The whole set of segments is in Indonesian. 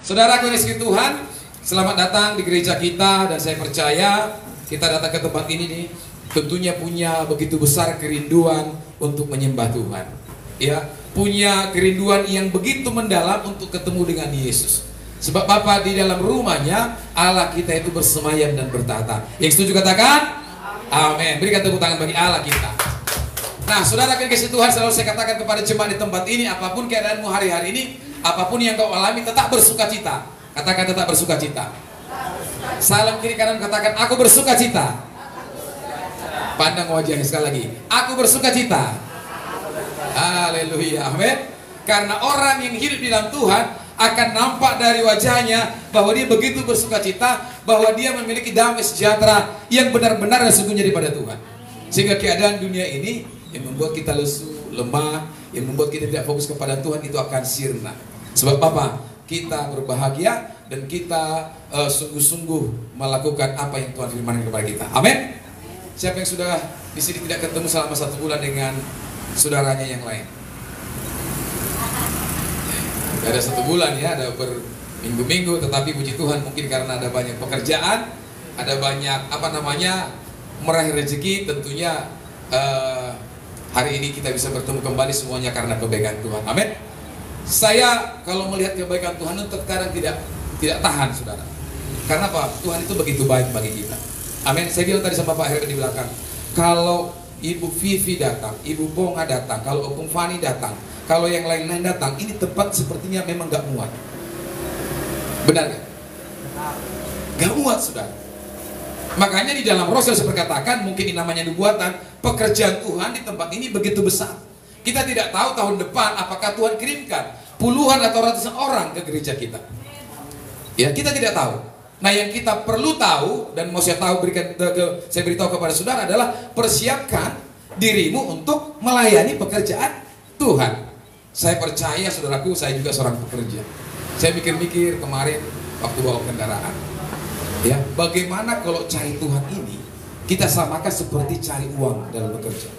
Saudara kasih Tuhan, selamat datang di gereja kita, dan saya percaya kita datang ke tempat ini nih tentunya punya begitu besar kerinduan untuk menyembah Tuhan. Ya, punya kerinduan yang begitu mendalam untuk ketemu dengan Yesus. Sebab Bapa di dalam rumahnya Allah kita itu bersemayam dan bertahta. Yang setuju katakan amin. Berikan tepuk tangan bagi Allah kita. Nah, saudara kasih Tuhan, selalu saya katakan kepada jemaat di tempat ini, apapun keadaanmu hari-hari ini, apapun yang kau alami, tetap bersukacita. Katakan tetap bersukacita. Salam kiri kanan, katakan aku bersukacita. Pandang wajahnya sekali lagi. Aku bersukacita. Haleluya, amin. Karena orang yang hidup di dalam Tuhan akan nampak dari wajahnya bahwa dia begitu bersukacita, bahwa dia memiliki damai sejahtera yang benar-benar dan sesungguhnya daripada Tuhan. Sehingga keadaan dunia ini yang membuat kita lesu, lemah, yang membuat kita tidak fokus kepada Tuhan, itu akan sirna. Sebab apa? Kita berbahagia dan kita sungguh-sungguh melakukan apa yang Tuhan firmankan kepada kita. Amin. Siapa yang sudah di sini tidak ketemu selama 1 bulan dengan saudaranya yang lain? Tidak ada 1 bulan ya, ada berminggu-minggu, tetapi puji Tuhan mungkin karena ada banyak pekerjaan, ada banyak meraih rezeki, tentunya hari ini kita bisa bertemu kembali semuanya karena kebaikan Tuhan. Amin. Saya kalau melihat kebaikan Tuhan itu terkadang tidak tahan, saudara. Karena apa? Tuhan itu begitu baik bagi kita. Amin. Saya bilang tadi sama Pak Heru di belakang, kalau Ibu Vivi datang, Ibu Bonga datang, kalau Opung Fani datang, kalau yang lain-lain datang, ini tempat sepertinya memang gak muat. Benar gak? Gak muat, saudara. Makanya di dalam Rasul berkatakan, mungkin ini namanya nubuatan, pekerjaan Tuhan di tempat ini begitu besar. Kita tidak tahu tahun depan apakah Tuhan kirimkan puluhan atau ratusan orang ke gereja kita. Ya, kita tidak tahu. Nah, yang kita perlu tahu dan mau saya beritahu kepada saudara adalah persiapkan dirimu untuk melayani pekerjaan Tuhan. Saya percaya, saudaraku, saya juga seorang pekerja. Saya mikir-mikir kemarin waktu bawa kendaraan. Ya, bagaimana kalau cari Tuhan ini kita samakan seperti cari uang dalam bekerja?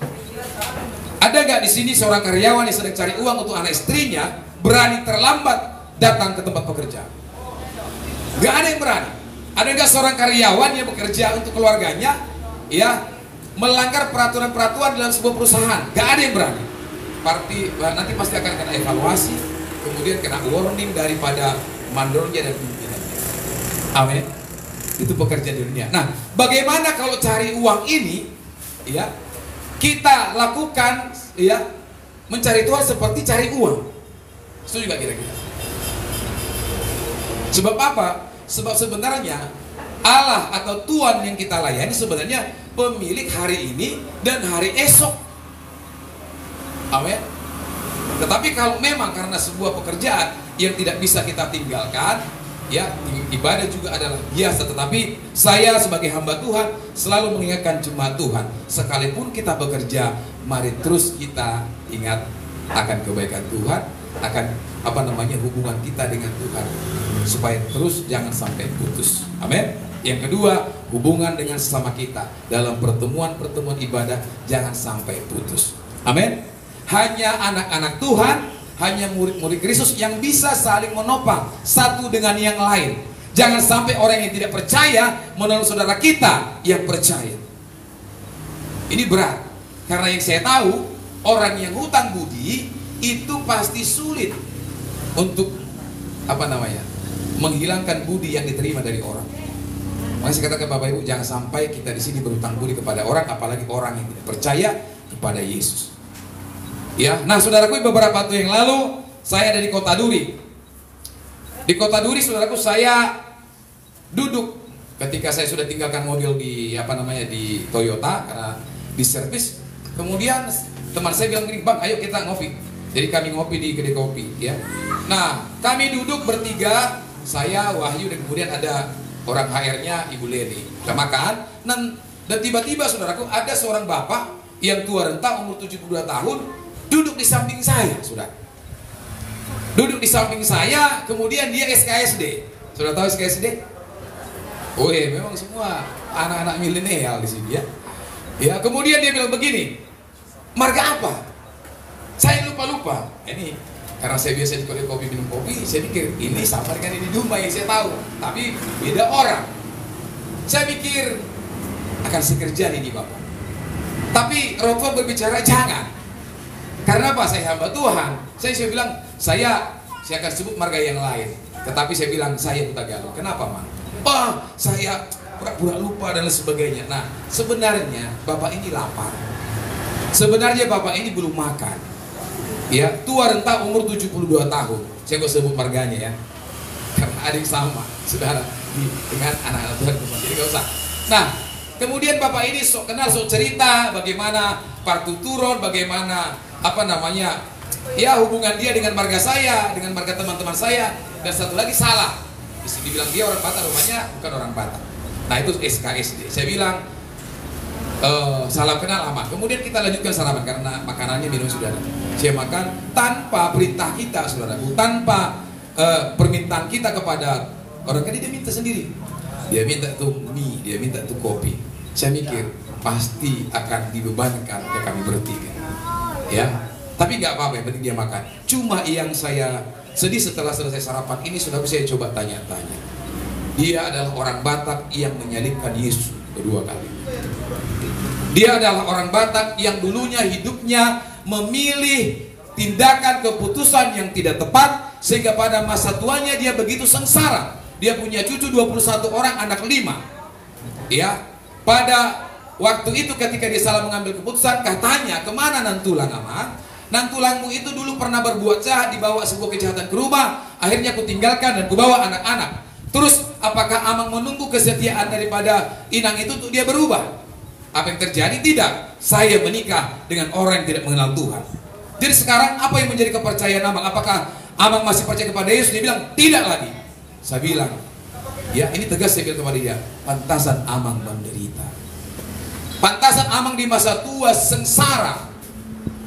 Ada nggak di sini seorang karyawan yang sedang cari uang untuk anak istrinya berani terlambat datang ke tempat pekerjaan? Nggak ada yang berani. Ada nggak seorang karyawan yang bekerja untuk keluarganya, ya, melanggar peraturan-peraturan dalam sebuah perusahaan? Nggak ada yang berani. Nanti pasti akan kena evaluasi, kemudian kena warning daripada mandornya dan pimpinannya. Amin. Itu pekerjaan di dunia. Nah, bagaimana kalau cari uang ini, ya, kita lakukan, ya, mencari Tuhan seperti cari uang? Setuju nggak kira-kira? Sebab apa? Sebab sebenarnya Allah atau Tuhan yang kita layani sebenarnya pemilik hari ini dan hari esok. Amin. Tetapi kalau memang karena sebuah pekerjaan yang tidak bisa kita tinggalkan, ya, ibadah juga adalah biasa. Tetapi saya sebagai hamba Tuhan selalu mengingatkan jemaat Tuhan, sekalipun kita bekerja, mari terus kita ingat akan kebaikan Tuhan, akan hubungan kita dengan Tuhan, supaya terus jangan sampai putus. Amin. Yang kedua, hubungan dengan sesama kita dalam pertemuan-pertemuan ibadah jangan sampai putus. Amin. Hanya anak-anak Tuhan, hanya murid-murid Kristus yang bisa saling menopang satu dengan yang lain. Jangan sampai orang yang tidak percaya menolong saudara kita yang percaya. Ini berat, karena yang saya tahu, orang yang hutang budi itu pasti sulit untuk menghilangkan budi yang diterima dari orang. Makanya saya katakan Bapak Ibu, jangan sampai kita di sini berhutang budi kepada orang, apalagi orang yang tidak percaya kepada Yesus. Ya, nah saudaraku, beberapa waktu yang lalu saya ada di Kota Duri. Di Kota Duri, saudaraku, saya duduk ketika saya sudah tinggalkan mobil di di Toyota karena di servis. Kemudian teman saya bilang gini, "Bang, ayo kita ngopi." Jadi kami ngopi di kedai kopi, ya. Nah, kami duduk bertiga, saya, Wahyu, dan kemudian ada orang HR-nya, Ibu Leni. Kita makan, dan tiba-tiba saudaraku ada seorang bapak yang tua renta, umur 72 tahun, duduk di samping saya, saudara. Duduk di samping saya, kemudian dia SKSD. Sudah tahu SKSD? Oh, memang semua anak-anak milenial di sini, ya. Ya, kemudian dia bilang begini, "Marga apa?" Saya lupa. Ini Karena saya biasa di kedai kopi minum kopi, saya pikir ini sama dengan ini domba yang saya tahu, tapi beda orang. Saya pikir akan saya kerjain ini Bapak. Tapi Roh Tuhan berbicara jangan. Karena apa? Saya hamba Tuhan. Saya bilang saya akan sebut marga yang lain. Tetapi saya bilang saya Buta Galung. Kenapa Mak? Saya pura-pura lupa dan lain sebagainya. Nah sebenarnya Bapak ini lapar. Sebenarnya Bapak ini belum makan. Ya, tua renta umur 72 tahun. Saya nggak sebut marganya ya, karena adik sama, saudara, dengan anak-anak Tuhan. Jadi nggak usah. Nah, kemudian Bapak ini sok kenal, sok cerita bagaimana partuturon, bagaimana ya hubungan dia dengan marga saya, dengan marga teman-teman saya, dan satu lagi salah. Dibilang dia orang Batak, rupanya bukan orang Batak. Nah itu SKSD. Saya bilang salam kenal aman. Kemudian kita lanjutkan sarapan karena makanannya minum sudah ada. Saya makan tanpa perintah kita, saudaraku, tanpa permintaan kita kepada orang. Kan dia minta sendiri. Dia minta tuh mie, dia minta tuh kopi. Saya mikir pasti akan dibebankan ke kami bertiga. Ya, tapi nggak apa-apa, yang penting dia makan. Cuma yang saya sedih setelah selesai sarapan ini, saudara, saya coba tanya-tanya. Dia adalah orang Batak yang menyalibkan Yesus kedua kali. Dia adalah orang Batak yang dulunya hidupnya memilih tindakan keputusan yang tidak tepat, sehingga pada masa tuanya dia begitu sengsara. Dia punya cucu 21 orang, anak 5. Ya, pada waktu itu ketika dia salah mengambil keputusan, katanya, kemana nantulang aman? Nantulangmu itu dulu pernah berbuat jahat, dibawa sebuah kejahatan ke rumah, akhirnya aku tinggalkan dan kubawa anak-anak. Terus apakah Amang menunggu kesetiaan daripada inang itu untuk dia berubah? Apa yang terjadi? Tidak. Saya menikah dengan orang yang tidak mengenal Tuhan. Jadi sekarang apa yang menjadi kepercayaan Amang? Apakah Amang masih percaya kepada Yesus? Dia bilang tidak lagi. Saya bilang, ya ini tegas saya bilang kepada dia, pantasan Amang menderita. Pantasan Amang di masa tua sengsara.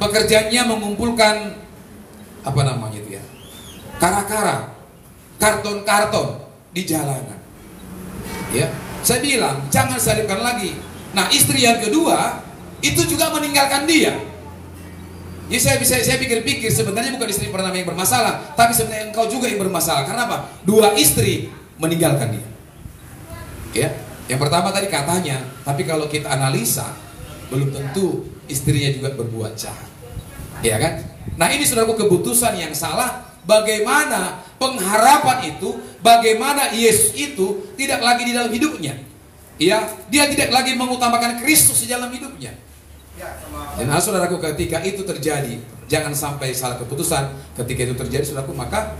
Pekerjaannya mengumpulkan kara-kara, karton-karton di jalanan. Ya, saya bilang jangan salibkan lagi. Nah, istri yang kedua itu juga meninggalkan dia. Jadi saya pikir-pikir sebenarnya bukan istri pertama yang bermasalah, tapi sebenarnya engkau juga yang bermasalah. Karena apa? 2 istri meninggalkan dia. Ya, yang pertama tadi katanya, tapi kalau kita analisa belum tentu istrinya juga berbuat jahat. Ya kan? Nah ini saudaraku keputusan yang salah. Bagaimana pengharapan itu, bagaimana Yesus itu tidak lagi di dalam hidupnya. Ya, dia tidak lagi mengutamakan Kristus di dalam hidupnya. Dan saudaraku ketika itu terjadi, jangan sampai salah keputusan. Ketika itu terjadi saudaraku, maka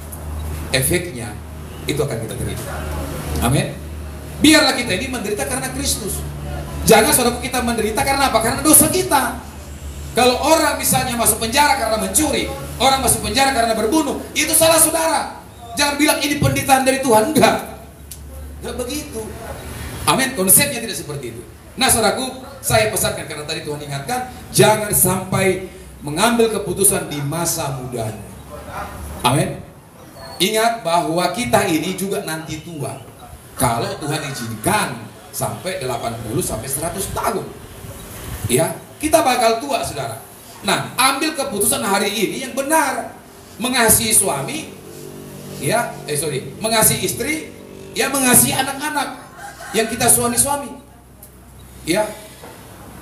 efeknya itu akan kita terima. Amin. Biarlah kita ini menderita karena Kristus. Jangan saudaraku kita menderita karena apa? Karena dosa kita. Kalau orang misalnya masuk penjara karena mencuri, orang masuk penjara karena berbunuh, itu salah saudara. Jangan bilang ini penderitaan dari Tuhan. Enggak begitu. Amin. Konsepnya tidak seperti itu. Nah saudaraku, saya pesankan karena tadi Tuhan ingatkan, jangan sampai mengambil keputusan di masa mudanya. Amin. Ingat bahwa kita ini juga nanti tua. Kalau Tuhan izinkan sampai 80 sampai 100 tahun. Ya, kita bakal tua, saudara. Nah, ambil keputusan hari ini yang benar. Mengasihi suami, mengasihi istri, ya mengasihi anak-anak yang kita suami-suami. Ya,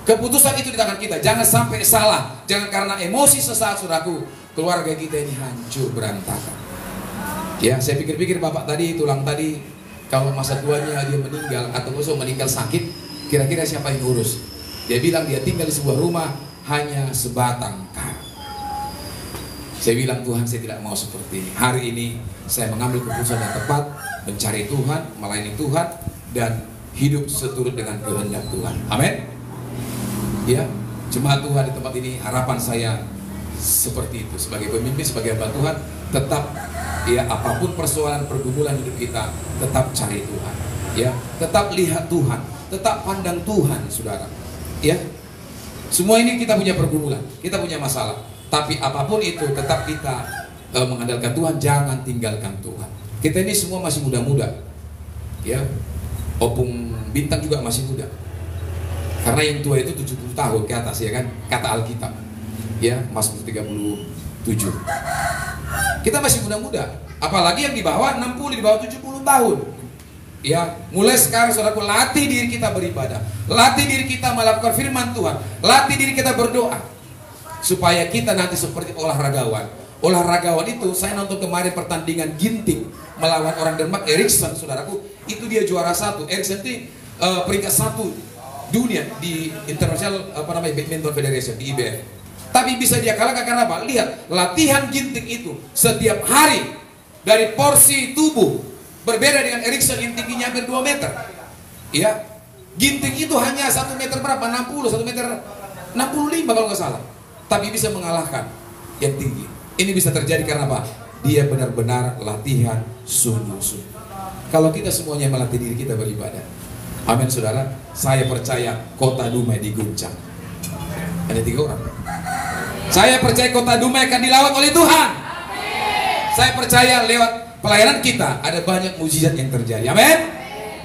keputusan itu di tangan kita. Jangan sampai salah. Jangan karena emosi sesaat, saudaraku, keluarga kita ini hancur berantakan. Ya, saya pikir-pikir bapak tadi, tulang tadi, kalau masa tuanya dia meninggal atau meninggal sakit, kira-kira siapa yang urus? Dia bilang dia tinggal di sebuah rumah hanya sebatang kara. Saya bilang Tuhan, saya tidak mau seperti ini. Hari ini saya mengambil keputusan yang tepat, mencari Tuhan, melayani Tuhan, dan hidup seturut dengan kehendak Tuhan. Amin. Ya, jemaat Tuhan di tempat ini, harapan saya seperti itu. Sebagai pemimpin, sebagai hamba Tuhan, tetap ya apapun persoalan pergumulan hidup kita, tetap cari Tuhan. Ya, tetap lihat Tuhan, tetap pandang Tuhan, saudara. Ya, semua ini kita punya pergumulan, kita punya masalah. Tapi apapun itu tetap kita mengandalkan Tuhan, jangan tinggalkan Tuhan. Kita ini semua masih muda-muda. Ya, Opung Bintang juga masih muda. Karena yang tua itu 70 tahun ke atas, ya kan? Kata Alkitab. Ya, Mazmur 37. Kita masih muda-muda. Apalagi yang di bawah 60, di bawah 70 tahun. Ya, mulai sekarang saudaraku, latih diri kita beribadah, latih diri kita melakukan firman Tuhan, latih diri kita berdoa, supaya kita nanti seperti olahragawan. Olahragawan itu, saya nonton kemarin pertandingan ginting melawan orang Denmark, Eriksen, saudaraku, itu dia juara 1. Eriksen itu peringkat 1 dunia di International Badminton Federation, di IBF. Tapi bisa dia kalahkan karena apa? Lihat, latihan ginting itu setiap hari dari porsi tubuh. Berbeda dengan Eriksen yang tingginya hampir 2 meter. Ya, ginting itu hanya 1 meter berapa? 60, 1 meter 65 kalau nggak salah. Tapi bisa mengalahkan yang tinggi. Ini bisa terjadi karena apa? Dia benar-benar latihan sungguh-sungguh. Kalau kita semuanya melatih diri kita beribadah, amin saudara, saya percaya kota Dumai diguncang. Ada 3 orang. Saya percaya kota Dumai akan dilawat oleh Tuhan. Saya percaya lewat pelayanan kita ada banyak mujizat yang terjadi. Amin.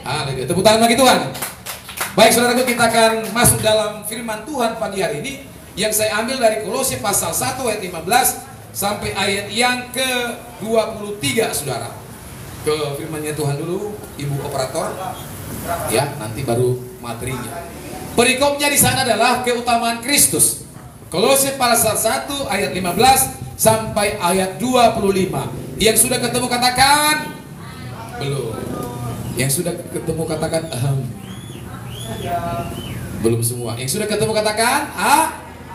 Haleluya. Tepuk tangan bagi Tuhan. Baik saudaraku, kita akan masuk dalam firman Tuhan pagi hari ini yang saya ambil dari Kolose pasal 1 ayat 15 sampai ayat yang ke-23, saudara. Ke firman-Nya Tuhan dulu, Ibu operator. Ya, nanti baru materinya. Perikopnya di sana adalah keutamaan Kristus. Kolose pasal 1 ayat 15 sampai ayat 25. Yang sudah ketemu katakan belum. Yang sudah ketemu katakan belum semua. Yang sudah ketemu katakan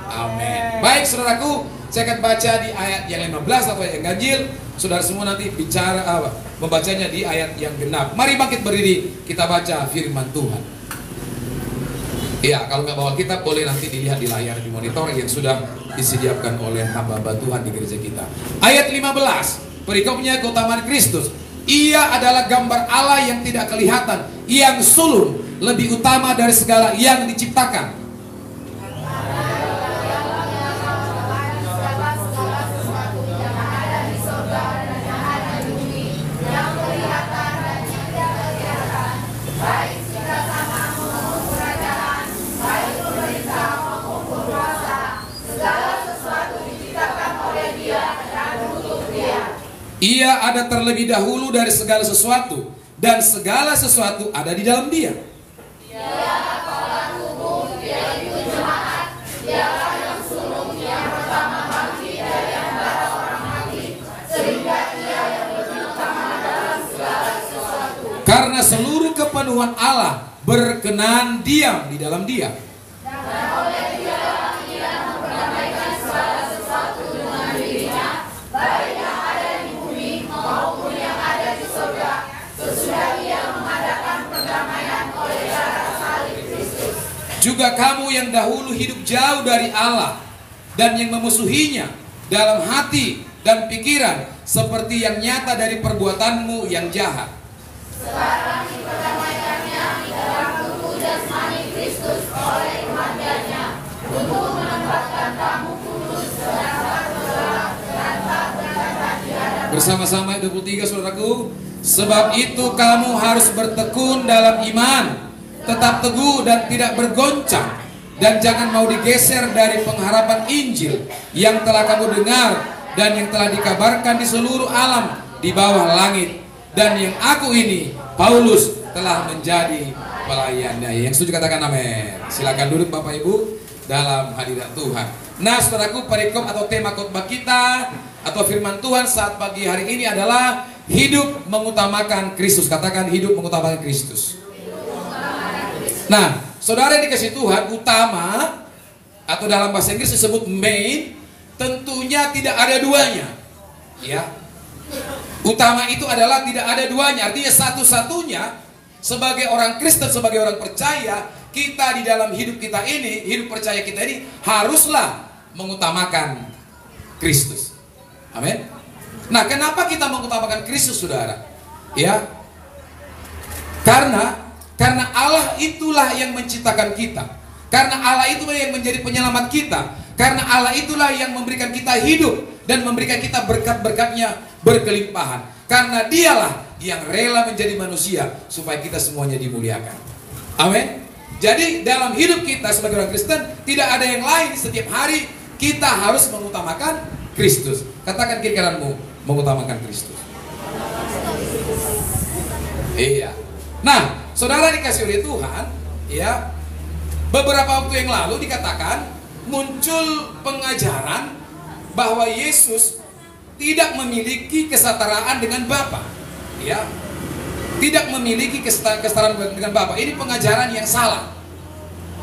amin. Baik saudaraku, saya akan baca di ayat yang 15 atau yang ganjil. Saudara semua nanti bicara membacanya di ayat yang genap. Mari bangkit berdiri, kita baca firman Tuhan. Ya, kalau nggak bawa kitab boleh nanti dilihat di layar di monitor yang sudah disediakan oleh hamba Tuhan di gereja kita. Ayat 15. Perikopnya keutamaan Kristus. Ia adalah gambar Allah yang tidak kelihatan, yang sulung, lebih utama dari segala yang diciptakan. Ia ada terlebih dahulu dari segala sesuatu, dan segala sesuatu ada di dalam Dia. Dialah kepala tubuh, Dia itu jemaat, Dialah yang sulung yang pertama bangkit dari antara orang mati, sehingga Ia yang lebih utama dalam segala sesuatu. Karena seluruh kepenuhan Allah berkenan diam di dalam Dia. Dan oleh Dia Ia memperdamaikan segala sesuatu dengan dirinya, baik yang ada di bumi maupun yang ada di surga, sesudah Ia mengadakan perdamaian oleh darah salib Kristus. Juga kamu yang dahulu hidup jauh dari Allah dan yang memusuhinya dalam hati dan pikiran, seperti yang nyata dari perbuatanmu yang jahat, sekarang diperdamaikannya di dalam tubuh jasmani Kristus oleh kematiannya, untuk menempatkan kamu kudus dan tak bergelap dan tak bercacat di hadapan. Bersama-sama ayat 23 saudaraku. Sebab itu kamu harus bertekun dalam iman, tetap teguh dan tidak bergoncang, dan jangan mau digeser dari pengharapan Injil yang telah kamu dengar dan yang telah dikabarkan di seluruh alam di bawah langit, dan yang aku ini Paulus telah menjadi pelayannya. Yang setuju katakan amin. Silakan duduk Bapak Ibu dalam hadirat Tuhan. Nah saudaraku, perikop atau tema khotbah kita atau firman Tuhan saat pagi hari ini adalah hidup mengutamakan Kristus. Katakan hidup mengutamakan Kristus. Nah, saudara yang dikasih Tuhan, utama atau dalam bahasa Inggris disebut main, tentunya tidak ada duanya. Ya. Utama itu adalah tidak ada duanya. Artinya satu-satunya sebagai orang Kristen, sebagai orang percaya, kita di dalam hidup kita ini, hidup percaya kita ini haruslah mengutamakan Kristus. Amin. Nah, kenapa kita mengutamakan Kristus, saudara? Ya, karena Allah itulah yang menciptakan kita. Karena Allah itulah yang menjadi penyelamat kita. Karena Allah itulah yang memberikan kita hidup dan memberikan kita berkat-berkatnya berkelimpahan. Karena Dialah yang rela menjadi manusia supaya kita semuanya dimuliakan. Amin. Jadi dalam hidup kita sebagai orang Kristen tidak ada yang lain. Setiap hari kita harus mengutamakan Kristus. Katakan kiri kananmu, mengutamakan Kristus? Iya. Nah, saudara dikasih oleh Tuhan, ya, beberapa waktu yang lalu dikatakan muncul pengajaran bahwa Yesus tidak memiliki kesetaraan dengan Bapa, ya, tidak memiliki kesetaraan dengan Bapa. Ini pengajaran yang salah.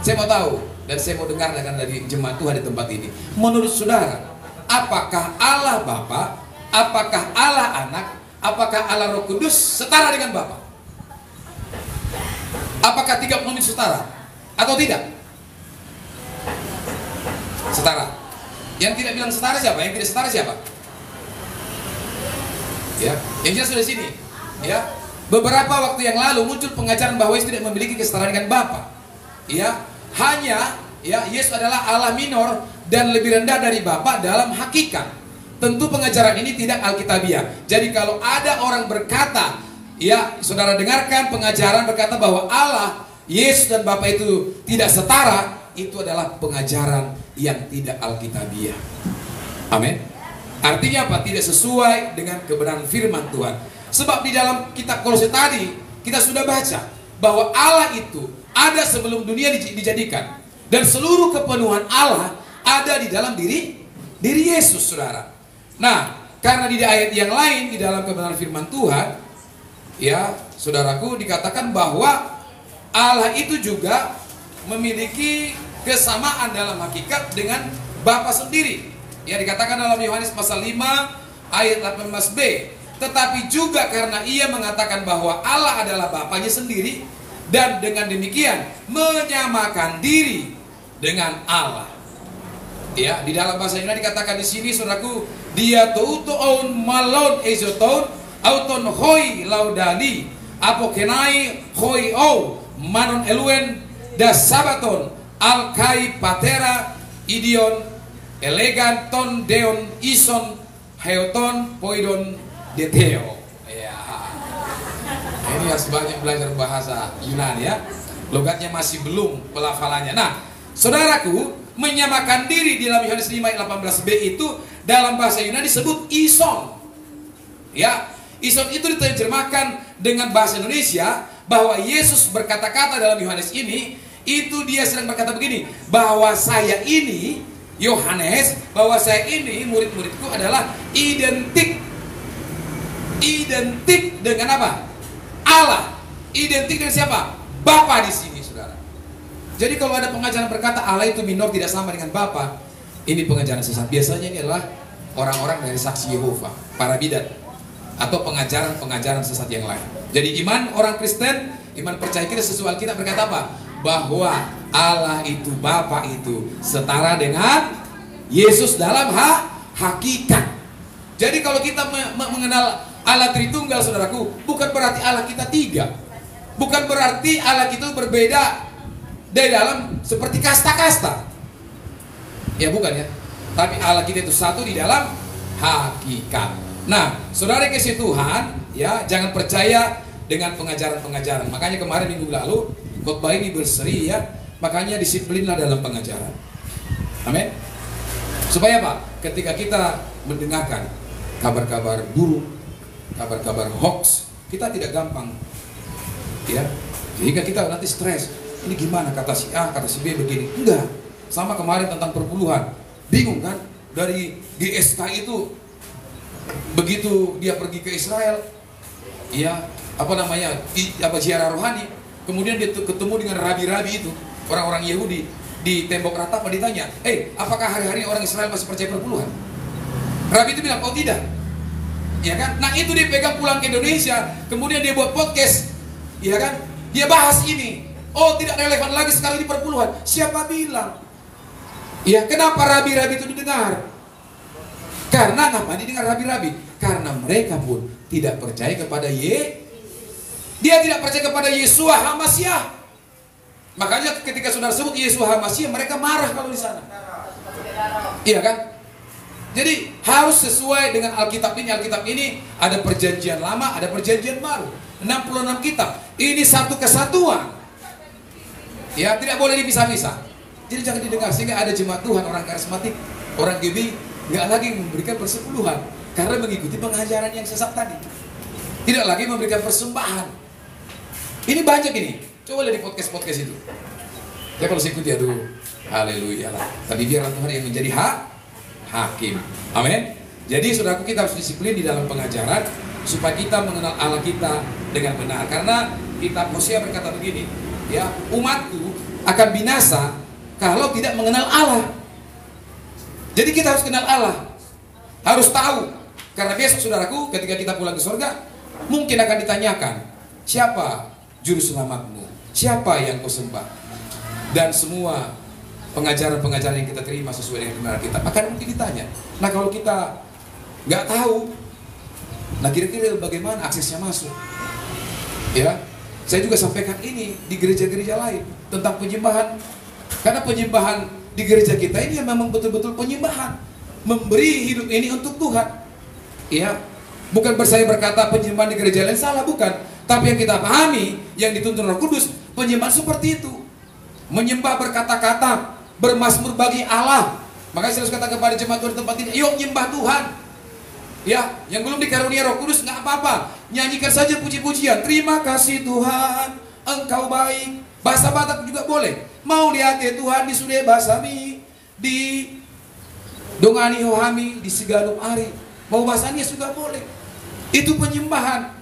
Saya mau tahu dan saya mau dengar dari jemaat Tuhan di tempat ini. Menurut saudara, apakah Allah Bapa, apakah Allah Anak, apakah Allah Roh Kudus setara dengan Bapa? Apakah 30 menit setara atau tidak? Setara. Yang tidak bilang setara siapa? Yang tidak setara siapa? Ya, yang jelas sudah sini. Ya, beberapa waktu yang lalu muncul pengajaran bahwa Yesus tidak memiliki kesetaraan dengan Bapa. Ya, hanya ya Yesus adalah Allah minor dan lebih rendah dari Bapa dalam hakikat. Tentu pengajaran ini tidak alkitabiah. Jadi kalau ada orang berkata, ya, saudara dengarkan pengajaran berkata bahwa Allah, Yesus dan Bapa itu tidak setara, itu adalah pengajaran yang tidak alkitabiah. Amin. Artinya apa? Tidak sesuai dengan kebenaran firman Tuhan. Sebab di dalam kitab Kolose tadi kita sudah baca bahwa Allah itu ada sebelum dunia dijadikan, dan seluruh kepenuhan Allah ada di dalam diri Yesus, saudara. Nah, karena di ayat yang lain di dalam kebenaran firman Tuhan, ya, saudaraku, dikatakan bahwa Allah itu juga memiliki kesamaan dalam hakikat dengan Bapa sendiri. Ya, dikatakan dalam Yohanes pasal 5 ayat 18b. Tetapi juga karena ia mengatakan bahwa Allah adalah Bapanya sendiri, dan dengan demikian menyamakan diri dengan Allah. Ya, di dalam bahasa Yunani dikatakan di sini, saudaraku, dia touton malon ezoton auton hoi laudali apokenai hoi o manon eluen das sabaton alkai patera idion elegan ton deon ison heoton poidon deteo. Ya, ini harus banyak belajar bahasa Yunani, ya. Logatnya masih belum pelafalannya. Nah, saudaraku, menyamakan diri di dalam Yohanes 5 ayat 18b itu dalam bahasa Yunani disebut ison. Ya, ison itu diterjemahkan dengan bahasa Indonesia bahwa Yesus berkata-kata dalam Yohanes ini, itu dia sedang berkata begini, bahwa saya ini, Yohanes, bahwa saya ini, murid-muridku adalah identik dengan apa? Allah. Identik dengan siapa? Bapa di sini, saudara. Jadi kalau ada pengajaran berkata Allah itu minor tidak sama dengan Bapa, ini pengajaran sesat. Biasanya ini adalah orang-orang dari saksi Yehova, para bidat, atau pengajaran-pengajaran sesat yang lain. Jadi iman orang Kristen, iman percaya kita sesuai kita berkata apa? Bahwa Allah itu, Bapa itu setara dengan Yesus dalam hakikat. Jadi kalau kita mengenal Allah Tritunggal, saudaraku, bukan berarti Allah kita tiga. Bukan berarti Allah kita berbeda dari dalam seperti kasta-kasta. Ya bukan, ya. Tapi Allah kita itu satu di dalam hakikat. Nah, saudara kasih Tuhan, ya, jangan percaya dengan pengajaran-pengajaran. Makanya kemarin minggu lalu khotbah ini berseri, ya. Makanya disiplinlah dalam pengajaran. Amin. Supaya apa? Ketika kita mendengarkan kabar-kabar buruk, kabar-kabar hoax, kita tidak gampang, ya, sehingga kita nanti stres. Ini gimana, kata si A, kata si B begini. Enggak. Sama kemarin tentang perpuluhan, bingung kan? Dari GSK itu begitu dia pergi ke Israel, ya, ziarah rohani, kemudian dia ketemu dengan rabi-rabi itu, orang-orang Yahudi di tembok ratapa, ditanya, apakah hari-hari orang Israel masih percaya perpuluhan? Rabi itu bilang, oh tidak. Ya kan? Nah, itu dia pegang pulang ke Indonesia, kemudian dia buat podcast, ya kan? Dia bahas ini. Oh, tidak relevan lagi sekali di perpuluhan. Siapa bilang? Ya, kenapa rabi-rabi itu didengar? Karena kenapa didengar rabi-rabi? Karena mereka pun tidak percaya kepada Dia tidak percaya kepada Yeshua HaMasyiah. Makanya ketika saudara sebut Yeshua HaMasyiah, mereka marah kalau di sana. Iya kan? Jadi harus sesuai dengan Alkitab ini. Alkitab ini ada perjanjian lama, ada perjanjian baru. 66 kitab. Ini satu kesatuan. Ya, tidak boleh dipisah-pisah. Jadi jangan didengar, sehingga ada jemaat Tuhan, orang karismatik, orang GB, nggak lagi memberikan persepuluhan. Karena mengikuti pengajaran yang sesat tadi. Tidak lagi memberikan persembahan. Ini banyak ini. Coba lihat di podcast-podcast itu. Ya kalau saya ikuti, aduh, haleluya lah. Tapi biarlah Tuhan yang menjadi hakim. Amin. Jadi saudaraku, kita harus disiplin di dalam pengajaran supaya kita mengenal Allah kita dengan benar. Karena kitab Hosea berkata begini, ya, umatku akan binasa kalau tidak mengenal Allah. Jadi kita harus kenal Allah, harus tahu. Karena besok saudaraku, ketika kita pulang ke surga, mungkin akan ditanyakan, siapa juru selamatmu? Siapa yang kau sembah? Dan semua pengajaran-pengajaran yang kita terima sesuai dengan kebenaran kita akan mungkin ditanya. Nah kalau kita nggak tahu, nah kira-kira bagaimana aksesnya masuk? Ya, saya juga sampaikan ini di gereja-gereja lain tentang penyembahan. Karena penyembahan di gereja kita ini memang betul-betul penyembahan, memberi hidup ini untuk Tuhan. Ya, bukan saya berkata penyembahan di gereja lain salah, bukan. Tapi yang kita pahami, yang dituntun Roh Kudus, penyembahan seperti itu. Menyembah berkata-kata, bermazmur bagi Allah. Makanya saya harus kata kepada jemaat Tuhan di tempat ini, yuk nyembah Tuhan. Ya, yang belum dikarunia Roh Kudus nggak apa-apa, nyanyikan saja puji-pujian. Terima kasih Tuhan, Engkau baik. Bahasa Batak juga boleh. Mau lihat ya Tuhan di Sude Basami, di Dongani Hohami, di Sigalum Ari. Mau bahasanya juga boleh. Itu penyembahan.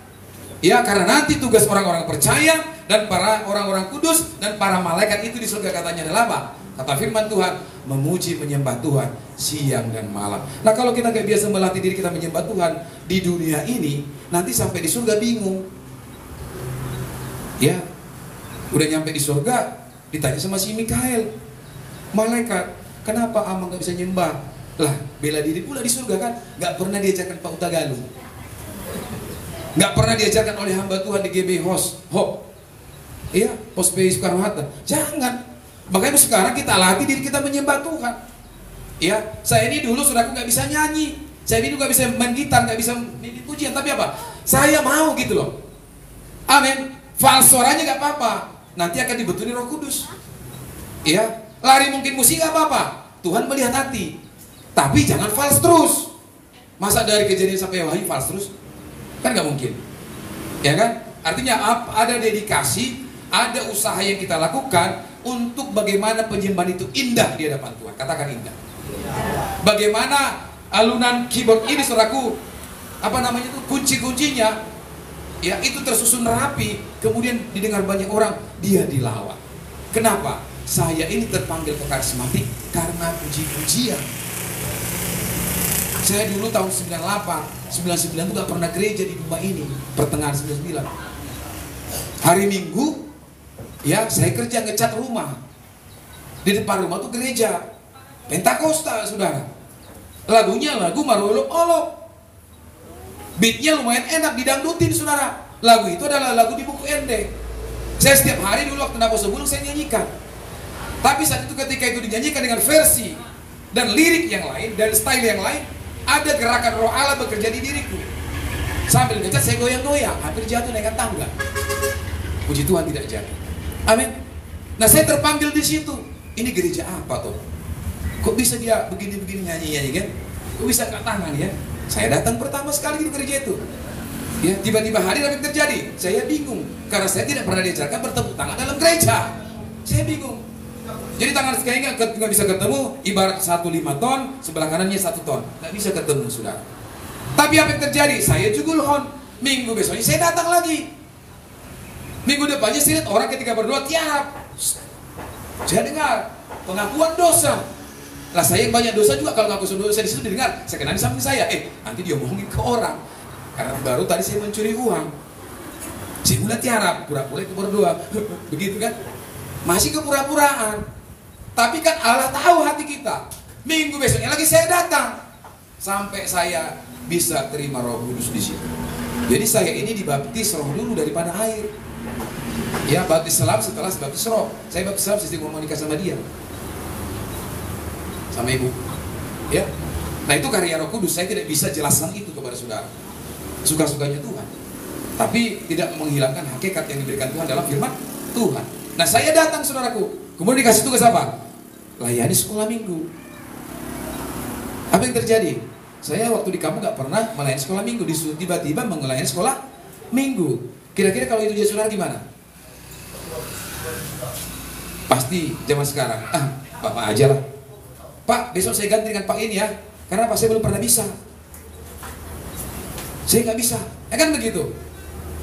Ya, karena nanti tugas orang-orang percaya dan para orang-orang kudus dan para malaikat itu di surga katanya adalah apa? Kata firman Tuhan, memuji menyembah Tuhan siang dan malam. Nah kalau kita gak biasa melatih diri kita menyembah Tuhan di dunia ini, nanti sampai di surga bingung. Ya, udah nyampe di surga, ditanya sama si Mikael, malaikat, kenapa Amang gak bisa nyembah? Lah, bela diri pula di surga kan? Gak pernah diajarkan Pak Utagalu, gak pernah diajarkan oleh hamba Tuhan di GB Hope, iya, Pospe Soekarno-Hatta. Jangan. Makanya sekarang kita latih diri kita menyembah Tuhan. Ya, saya ini dulu saudaraku nggak bisa nyanyi, saya ini nggak bisa main gitar, nggak bisa nyanyi pujian, tapi apa? Saya mau gitu loh. Amin. Fals suaranya nggak apa-apa, nanti akan dibetulin Roh Kudus. Ya, lari mungkin musik nggak apa-apa. Tuhan melihat hati, tapi jangan fals terus. Masa dari kejadian sampai wahyu fals terus? Kan nggak mungkin. Ya kan? Artinya ada dedikasi, ada usaha yang kita lakukan untuk bagaimana penyembahan itu indah di hadapan Tuhan. Katakan indah. Bagaimana alunan keyboard ini saudaraku, apa namanya itu, kunci-kuncinya ya itu tersusun rapi, kemudian didengar banyak orang, dia dilawat. Kenapa? Saya ini terpanggil ke karismatik karena puji-pujian. Saya dulu tahun 98, 99 itu gak pernah gereja di rumah ini, pertengahan 99. Hari Minggu ya, saya kerja ngecat rumah. Di depan rumah tuh gereja Pentakosta, saudara. Lagunya lagu Marolok Olok. Beatnya lumayan enak, didangdutin, saudara. Lagu itu adalah lagu di buku Ende. Saya setiap hari dulu waktu Napo Sebelum saya nyanyikan. Tapi saat itu ketika itu dinyanyikan dengan versi dan lirik yang lain dan style yang lain, ada gerakan Roh Allah bekerja di diriku. Sambil ngecat saya goyang-goyang, hampir jatuh naikkan tangga. Puji Tuhan tidak jatuh. Amin. Nah saya terpanggil di situ. Ini gereja apa tuh? Kok bisa dia begini-begini nyanyi kan? Kok bisa angkat tangan ya? Saya datang pertama sekali di gereja itu. Ya, tiba-tiba hadir apa yang terjadi? Saya bingung karena saya tidak pernah diajarkan bertepuk tangan dalam gereja. Saya bingung. Jadi tangan sekali nggak bisa ketemu. Ibarat 1,5 ton, sebelah kanannya 1 ton, nggak bisa ketemu, saudara. Tapi apa yang terjadi? Saya jugulhon. Minggu besoknya saya datang lagi. Minggu depannya saya lihat orang ketika berdoa tiap. Saya dengar pengakuan dosa. Lah saya yang banyak dosa juga, kalau ngaku dosa di situ didengar. Saya kenal di samping saya. Nanti dia bohongin ke orang. Karena baru tadi saya mencuri uang. Saya mulai tiarap, pura-pura itu berdoa. Begitu kan? Masih kepura-puraan. Tapi kan Allah tahu hati kita. Minggu besoknya lagi saya datang. Sampai saya bisa terima Roh Kudus di situ. Jadi saya ini dibaptis roh dulu daripada air. Ya, baptis selam setelah baptis roh. Saya baptis selam sistem mau nikah sama dia, sama ibu. Ya. Nah itu karya Roh Kudus. Saya tidak bisa jelaskan itu kepada saudara. Suka-sukanya Tuhan. Tapi tidak menghilangkan hakikat yang diberikan Tuhan dalam firman Tuhan. Nah saya datang saudaraku. Kemudian dikasih tugas apa? Layani sekolah minggu. Apa yang terjadi? saya waktu di kampung nggak pernah melayani sekolah minggu, disuruh tiba-tiba melayani sekolah minggu. Kira-kira kalau itu jadi saudara gimana? Pasti zaman sekarang, Bapak aja lah. Pak, besok saya ganti dengan Pak ini ya, karena Pak saya belum pernah bisa. Saya nggak bisa, ya kan begitu.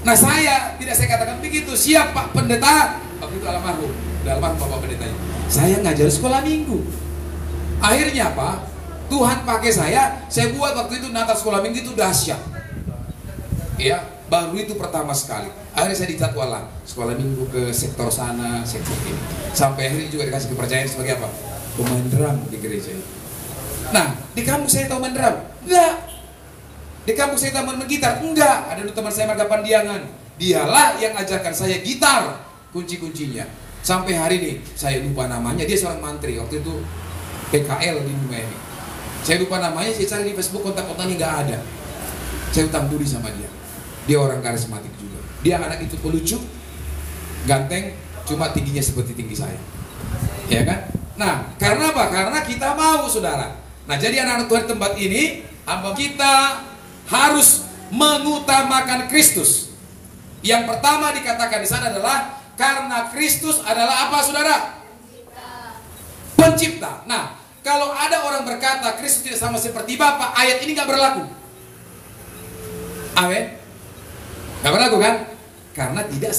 Nah saya katakan begitu. Siap Pak Pendeta, waktu itu almarhum Bapak Pendetanya. Saya ngajar sekolah minggu. Akhirnya apa? Tuhan pakai saya buat waktu itu Natal sekolah minggu itu dahsyat. Ya, baru itu pertama sekali. Akhirnya saya dijadwalan sekolah minggu ke sektor sana, sektor ini. Sampai akhirnya juga dikasih kepercayaan sebagai apa? Pemain drum di gereja. Nah, di kampus saya tahu main drum? Enggak. Di kampus saya tahu main gitar? Enggak. Ada teman saya Marga Pandiangan. Dialah yang ajarkan saya gitar, kunci-kuncinya. Sampai hari ini saya lupa namanya. Dia seorang mantri waktu itu PKL di rumah ini. Saya lupa namanya, saya cari di Facebook, kontak-kontaknya nggak ada. Saya utang budi sama dia. Dia orang karismatik juga. Dia anak itu pelucu, ganteng, cuma tingginya seperti tinggi saya. Ya kan? Nah, karena apa? Karena kita mau, saudara. Nah, jadi anak-anak Tuhan di tempat ini, kita harus mengutamakan Kristus. Yang pertama dikatakan di sana adalah karena Kristus adalah apa, saudara? Pencipta. Nah, kalau ada orang berkata Kristus tidak sama seperti Bapa, ayat ini nggak berlaku. Amin. Nggak berlaku kan? Karena tidak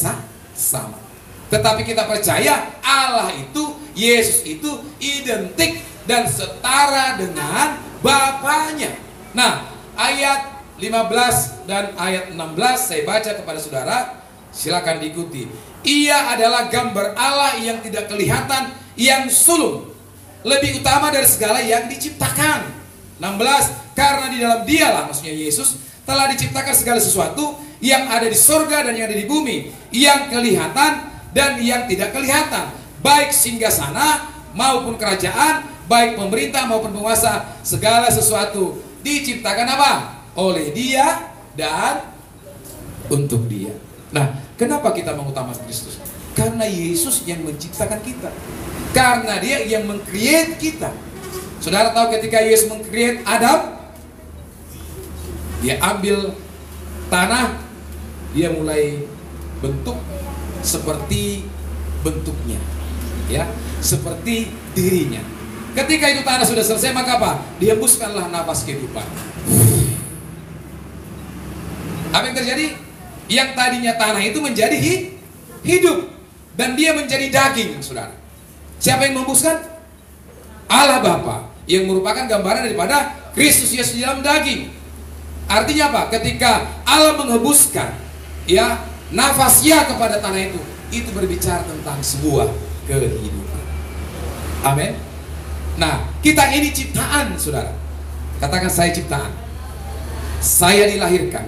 sama. Tetapi kita percaya Allah itu, Yesus itu identik dan setara dengan Bapanya. Nah, ayat 15 dan ayat 16 saya baca kepada saudara, silakan diikuti. Ia adalah gambar Allah yang tidak kelihatan, yang sulung, lebih utama dari segala yang diciptakan. 16, karena di dalam dialah, maksudnya Yesus, telah diciptakan segala sesuatu yang ada di sorga dan yang ada di bumi, yang kelihatan dan yang tidak kelihatan, baik singgasana maupun kerajaan, baik pemerintah maupun penguasa. Segala sesuatu diciptakan apa? Oleh Dia dan untuk Dia. Nah, kenapa kita mengutamakan Kristus? Karena Yesus yang menciptakan kita. Karena Dia yang meng-create kita. Saudara tahu ketika Yesus meng-create Adam, Dia ambil tanah, Dia mulai bentuk seperti bentuknya, ya, seperti dirinya. Ketika itu tanah sudah selesai, maka apa? Dihembuskanlah nafas kehidupan. Apa yang terjadi? Yang tadinya tanah itu menjadi hidup, dan dia menjadi daging, saudara. Siapa yang menghembuskan? Allah Bapa, yang merupakan gambaran daripada Kristus Yesus di dalam daging. Artinya apa? Ketika Allah menghembuskan, ya, nafasnya kepada tanah itu berbicara tentang sebuah kehidupan. Amin. Nah, kita ini ciptaan, saudara. Katakan, saya ciptaan. Saya dilahirkan.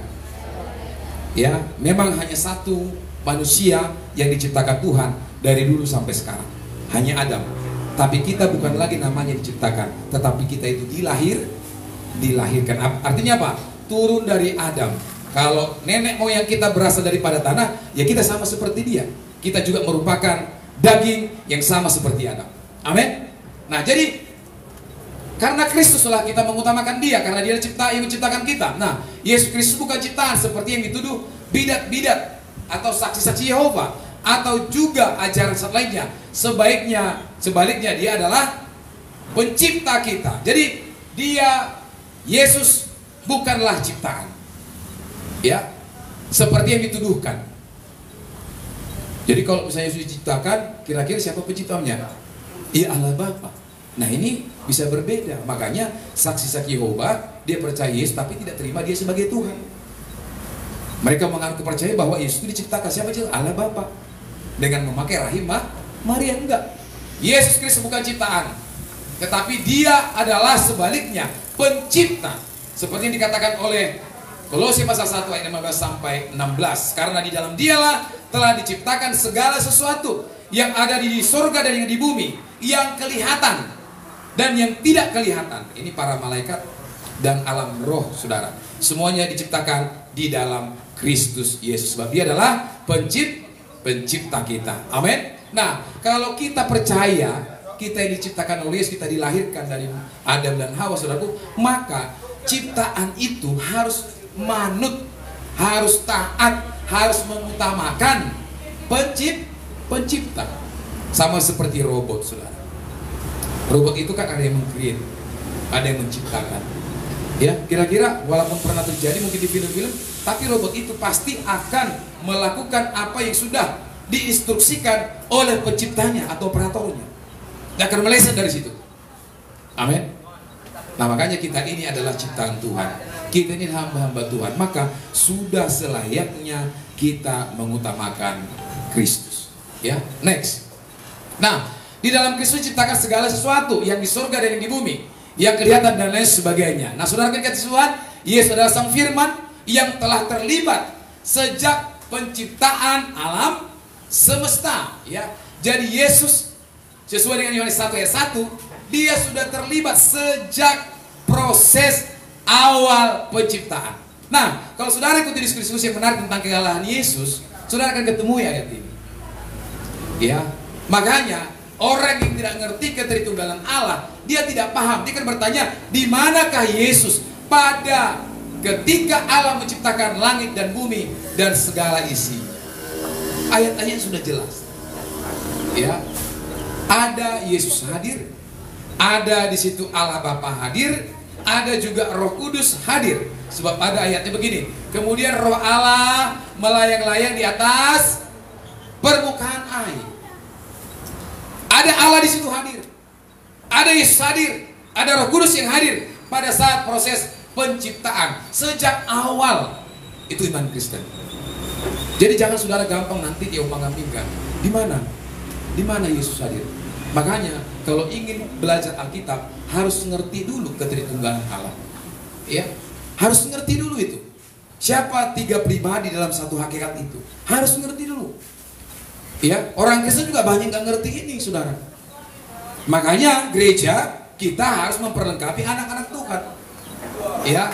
Ya, memang hanya satu manusia yang diciptakan Tuhan dari dulu sampai sekarang, hanya Adam. Tapi kita bukan lagi namanya diciptakan, tetapi kita itu dilahirkan. Artinya apa? Turun dari Adam. Kalau nenek moyang kita berasal daripada tanah, ya kita sama seperti dia. Kita juga merupakan daging yang sama seperti Adam. Amin. Nah, jadi karena Kristuslah kita mengutamakan Dia, karena Dia yang menciptakan kita. Nah, Yesus Kristus bukan ciptaan seperti yang dituduh bidat-bidat atau saksi-saksi Yehova atau juga ajaran lainnya. Sebaliknya Dia adalah pencipta kita. Jadi Yesus bukanlah ciptaan, ya, seperti yang dituduhkan. Jadi kalau misalnya Yesus diciptakan, kira-kira siapa penciptanya? Ya, Allah Bapa. Nah, ini bisa berbeda. Makanya saksi-saksi Yehova, dia percaya Yesus tapi tidak terima Dia sebagai Tuhan. Mereka mengaku percaya bahwa Yesus itu diciptakan siapa aja? Allah Bapa, dengan memakai rahim Maria. Enggak. Yesus Kristus bukan ciptaan, tetapi Dia adalah sebaliknya pencipta. Seperti yang dikatakan oleh Kolose pasal 1 ayat 15 sampai 16. Karena di dalam Dialah telah diciptakan segala sesuatu yang ada di surga dan yang di bumi, yang kelihatan dan yang tidak kelihatan. Ini para malaikat dan alam roh, saudara. Semuanya diciptakan di dalam Kristus Yesus. Sebab Dia adalah pencipta kita. Amin. Nah, kalau kita percaya kita yang diciptakan oleh Yesus, kita dilahirkan dari Adam dan Hawa, saudaraku, maka ciptaan itu harus manut, harus taat, harus mengutamakan pencipta. Sama seperti robot, saudara. Robot itu kan ada yang meng-create, ada yang menciptakan. Ya, kira-kira walaupun pernah terjadi mungkin di film-film, tapi robot itu pasti akan melakukan apa yang sudah diinstruksikan oleh penciptanya atau operatornya. Dia akan meleset dari situ. Amin. Nah, makanya kita ini adalah ciptaan Tuhan. Kita ini hamba-hamba Tuhan. Maka sudah selayaknya kita mengutamakan Kristus. Ya, next. Nah, di dalam Kristus ciptakan segala sesuatu yang di surga dan yang di bumi, yang kelihatan dan lain sebagainya. Nah, saudara kekasih Tuhan, Yesus adalah Sang Firman yang telah terlibat sejak penciptaan alam semesta. Ya, jadi Yesus sesuai dengan Yohanes 1 ayat 1, dia sudah terlibat sejak proses awal penciptaan. Nah, kalau saudara ikuti diskusi yang menarik tentang kegalahan Yesus, saudara akan ketemu ayat ini. Ya, makanya orang yang tidak ngerti keteritunggalan Allah, dia tidak paham. Dia akan bertanya, di manakah Yesus pada ketika Allah menciptakan langit dan bumi dan segala isi? Ayat-ayat sudah jelas. Ya, ada Yesus hadir, ada di situ Allah Bapa hadir, ada juga Roh Kudus hadir. Sebab ada ayatnya begini, kemudian Roh Allah melayang-layang di atas permukaan air. Ada Allah di situ hadir, ada Yesus hadir, ada Roh Kudus yang hadir pada saat proses penciptaan sejak awal. Itu iman Kristen. Jadi jangan saudara gampang nanti diombang-ambingkan. Di mana? Di mana Yesus hadir? Makanya kalau ingin belajar Alkitab harus ngerti dulu keteritunggalan Allah. Ya, harus ngerti dulu itu. Siapa tiga pribadi dalam satu hakikat itu? Harus ngerti dulu. Ya, orang Kristen juga banyak nggak ngerti ini, saudara. Makanya gereja kita harus memperlengkapi anak-anak Tuhan. Ya,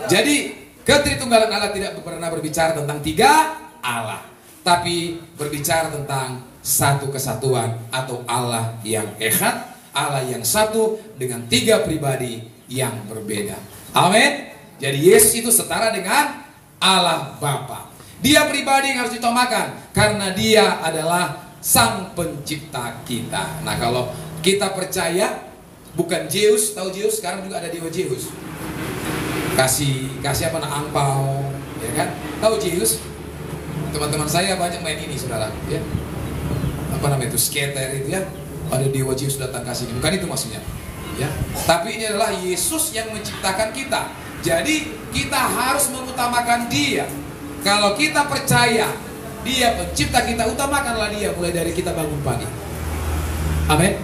jadi keteritunggalan Allah tidak pernah berbicara tentang tiga Allah, tapi berbicara tentang satu kesatuan atau Allah yang echad, Allah yang satu dengan tiga pribadi yang berbeda. Amin. Jadi Yesus itu setara dengan Allah Bapa. Dia pribadi yang harus ditamakan karena dia adalah Sang Pencipta kita. Nah, kalau kita percaya bukan Zeus, tahu Zeus, sekarang juga ada dewa Zeus. Kasih apa angpau, ya kan? Tahu Zeus? Teman-teman saya banyak main ini, saudara, ya. Apa namanya itu, skater itu ya. Ada dewa Zeus datang kasih, bukan itu maksudnya. Ya. Tapi ini adalah Yesus yang menciptakan kita. Jadi kita harus mengutamakan Dia. Kalau kita percaya Dia pencipta kita, utamakanlah Dia mulai dari kita bangun pagi. Amin.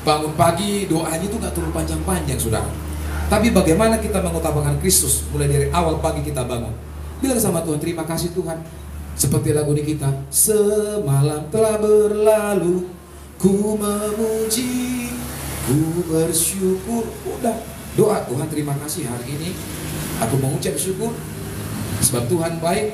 Bangun pagi doanya itu gak terlalu panjang-panjang, saudara. Tapi bagaimana kita mengutamakan Kristus mulai dari awal pagi kita bangun. Bilang sama Tuhan, terima kasih Tuhan. Seperti lagu ini kita, semalam telah berlalu, ku memuji, ku bersyukur. Udah, doa, Tuhan terima kasih hari ini aku mengucap syukur. Sebab Tuhan baik,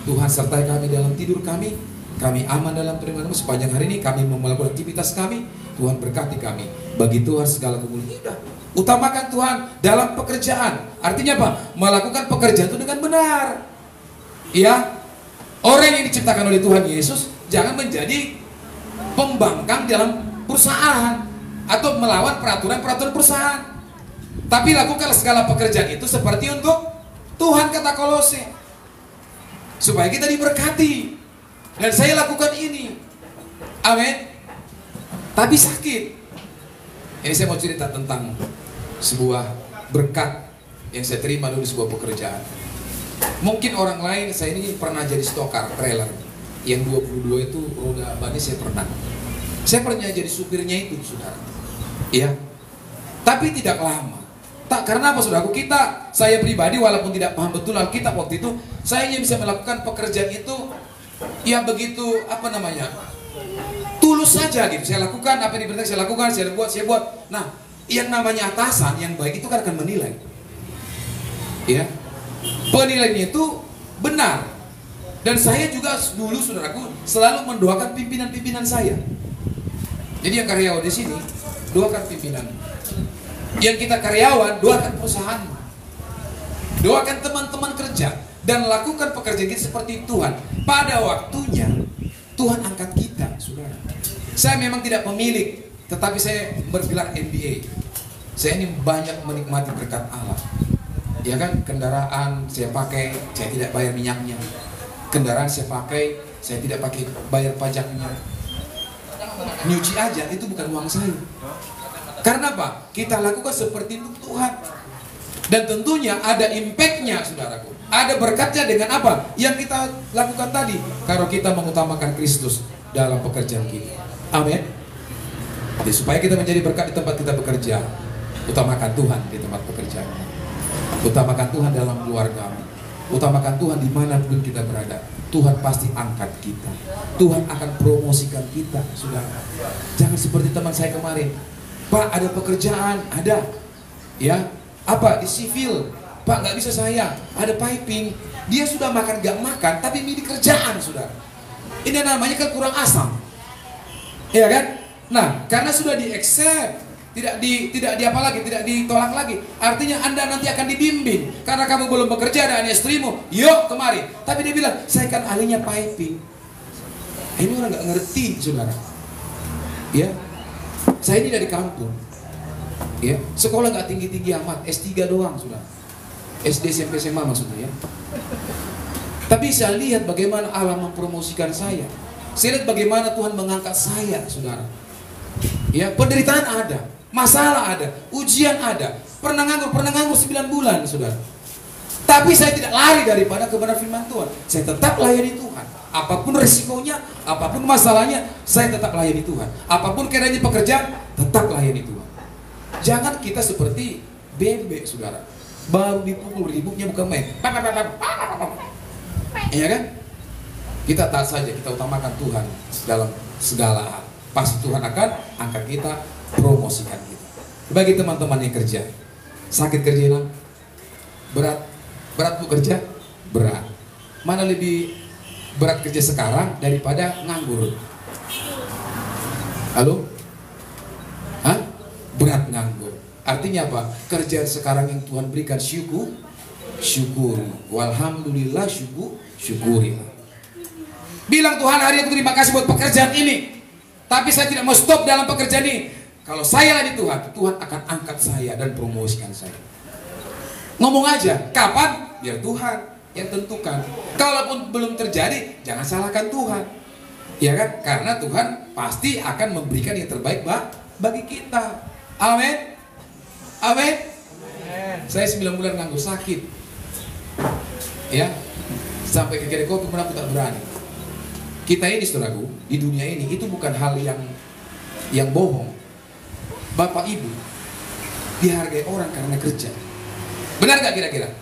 Tuhan sertai kami dalam tidur kami aman dalam perlindungan-Mu sepanjang hari ini, kami melakukan aktivitas kami, Tuhan berkati kami. Bagi Tuhan segala kemuliaan. Utamakan Tuhan dalam pekerjaan. Artinya apa? Melakukan pekerjaan itu dengan benar. Ya, orang yang diciptakan oleh Tuhan Yesus jangan menjadi pembangkang dalam perusahaan atau melawan peraturan-peraturan perusahaan. Tapi lakukanlah segala pekerjaan itu seperti untuk Tuhan, kata Kolose, supaya kita diberkati. Dan saya lakukan ini, amin. Tapi sakit. Ini saya mau cerita tentang sebuah berkat yang saya terima dari sebuah pekerjaan. Mungkin orang lain, saya ini pernah jadi stokar trailer yang 22 itu roda bannya, saya pernah. Saya pernah jadi supirnya itu, saudara. Iya. Tapi tidak lama. Tak, karena apa, saudaraku? Saya pribadi walaupun tidak paham betul Alkitab waktu itu, saya hanya bisa melakukan pekerjaan itu ya begitu, apa namanya, tulus saja gitu. Saya lakukan apa yang diperintahkan, saya lakukan, saya buat. Nah, yang namanya atasan yang baik itu kan akan menilai. Ya. Penilaiannya itu benar. Dan saya juga dulu, saudaraku, selalu mendoakan pimpinan-pimpinan saya. Jadi yang karyawan di sini, doakan pimpinan. Yang kita karyawan, doakan perusahaan. Doakan teman-teman kerja dan lakukan pekerjaan kita seperti Tuhan. Pada waktunya Tuhan angkat kita, saudara. Saya memang tidak pemilik, tetapi saya bergelar MBA. Saya ini banyak menikmati berkat Allah. Ya kan, kendaraan saya pakai, saya tidak bayar minyaknya. Kendaraan saya pakai, saya tidak pakai bayar pajaknya. Nyuci aja itu bukan uang saya. Karena apa? Kita lakukan seperti itu Tuhan. Dan tentunya ada impact-nya, saudaraku. Ada berkatnya dengan apa? Yang kita lakukan tadi. Kalau kita mengutamakan Kristus dalam pekerjaan kita. Amin. Jadi supaya kita menjadi berkat di tempat kita bekerja, utamakan Tuhan di tempat pekerjaan. Utamakan Tuhan dalam keluargamu. Utamakan Tuhan dimanapun kita berada. Tuhan pasti angkat kita. Tuhan akan promosikan kita, saudara. Jangan seperti teman saya kemarin. Pak, ada pekerjaan, ada. Ya, apa di sivil? Pak, nggak bisa saya. Ada piping. Dia sudah makan gak makan, tapi milih kerjaan, saudara. Ini namanya kan kurang asam. Iya kan? Nah, karena sudah di-accept, tidak ditolak lagi. Artinya Anda nanti akan dibimbing. Karena kamu belum bekerja dengan istrimu, yuk kemari. Tapi dia bilang, saya kan ahlinya piping. Ini orang nggak ngerti, saudara. Ya, saya ini dari kampung. Ya, sekolah nggak tinggi-tinggi amat, S3 doang, saudara. SD, SMP, SMA maksudnya ya. Tapi saya lihat bagaimana Allah mempromosikan saya. Saya lihat bagaimana Tuhan mengangkat saya, saudara. Ya, penderitaan ada, masalah ada, ujian ada, pernah nganggur 9 bulan, saudara. Tapi saya tidak lari daripada kebenaran firman Tuhan. Saya tetap layani Tuhan. Apapun resikonya, apapun masalahnya, saya tetap layani Tuhan. Apapun keadaannya pekerjaan, tetap layani Tuhan. Jangan kita seperti bebek, saudara. Baru dipukul, ributnya bukan main. Iya kan? Kita taat saja, kita utamakan Tuhan dalam segala hal. Pasti Tuhan akan angkat kita, promosikan kita. Bagi teman-teman yang kerja, sakit kerja hilang, berat bu kerja, berat. Mana lebih berat kerja sekarang daripada nganggur? Halo? Hah? Berat nganggur. Artinya apa? Kerjaan sekarang yang Tuhan berikan syukuri. Walhamdulillah, syukuri. Bilang Tuhan, hari aku terima kasih buat pekerjaan ini. Tapi saya tidak mau stop dalam pekerjaan ini. Kalau saya layani Tuhan, Tuhan akan angkat saya dan promosikan saya. Ngomong aja, kapan? Biar Tuhan yang tentukan. Kalaupun belum terjadi, jangan salahkan Tuhan. Ya kan? Karena Tuhan pasti akan memberikan yang terbaik bagi kita. Amin. Amin. Saya 9 bulan nganggur sakit. Ya. Sampai ke kedai kopi pun aku tak berani. Kita ini, saudaraku, di dunia ini itu bukan hal yang bohong. Bapak ibu dihargai orang karena kerja. Benar gak kira-kira?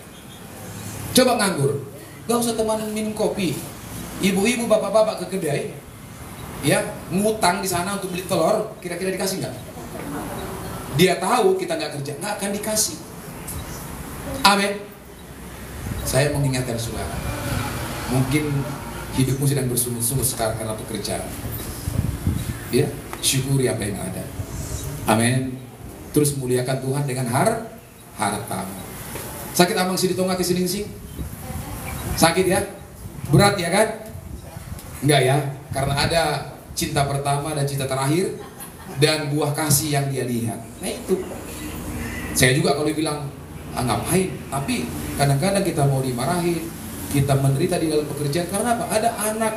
Coba nganggur, gak usah teman minum kopi. Ibu-ibu, bapak-bapak ke kedai, ya ngutang di sana untuk beli telur, kira-kira dikasih nggak? Dia tahu kita nggak kerja, nggak akan dikasih. Amin. Saya mengingatkan saudara, mungkin hidupmu sedang bersungut-sungut sekarang karena pekerjaan. Ya, syukuri apa yang ada. Amin. Terus muliakan Tuhan dengan hartamu. Sakit amang sidi tonga ke siningsing? Sakit ya? Berat ya kan? Enggak ya? Karena ada cinta pertama dan cinta terakhir dan buah kasih yang dia lihat. Nah itu. Saya juga kalau bilang ngapain? Tapi kadang-kadang kita mau dimarahin, kita menderita di dalam pekerjaan karena apa? Ada anak,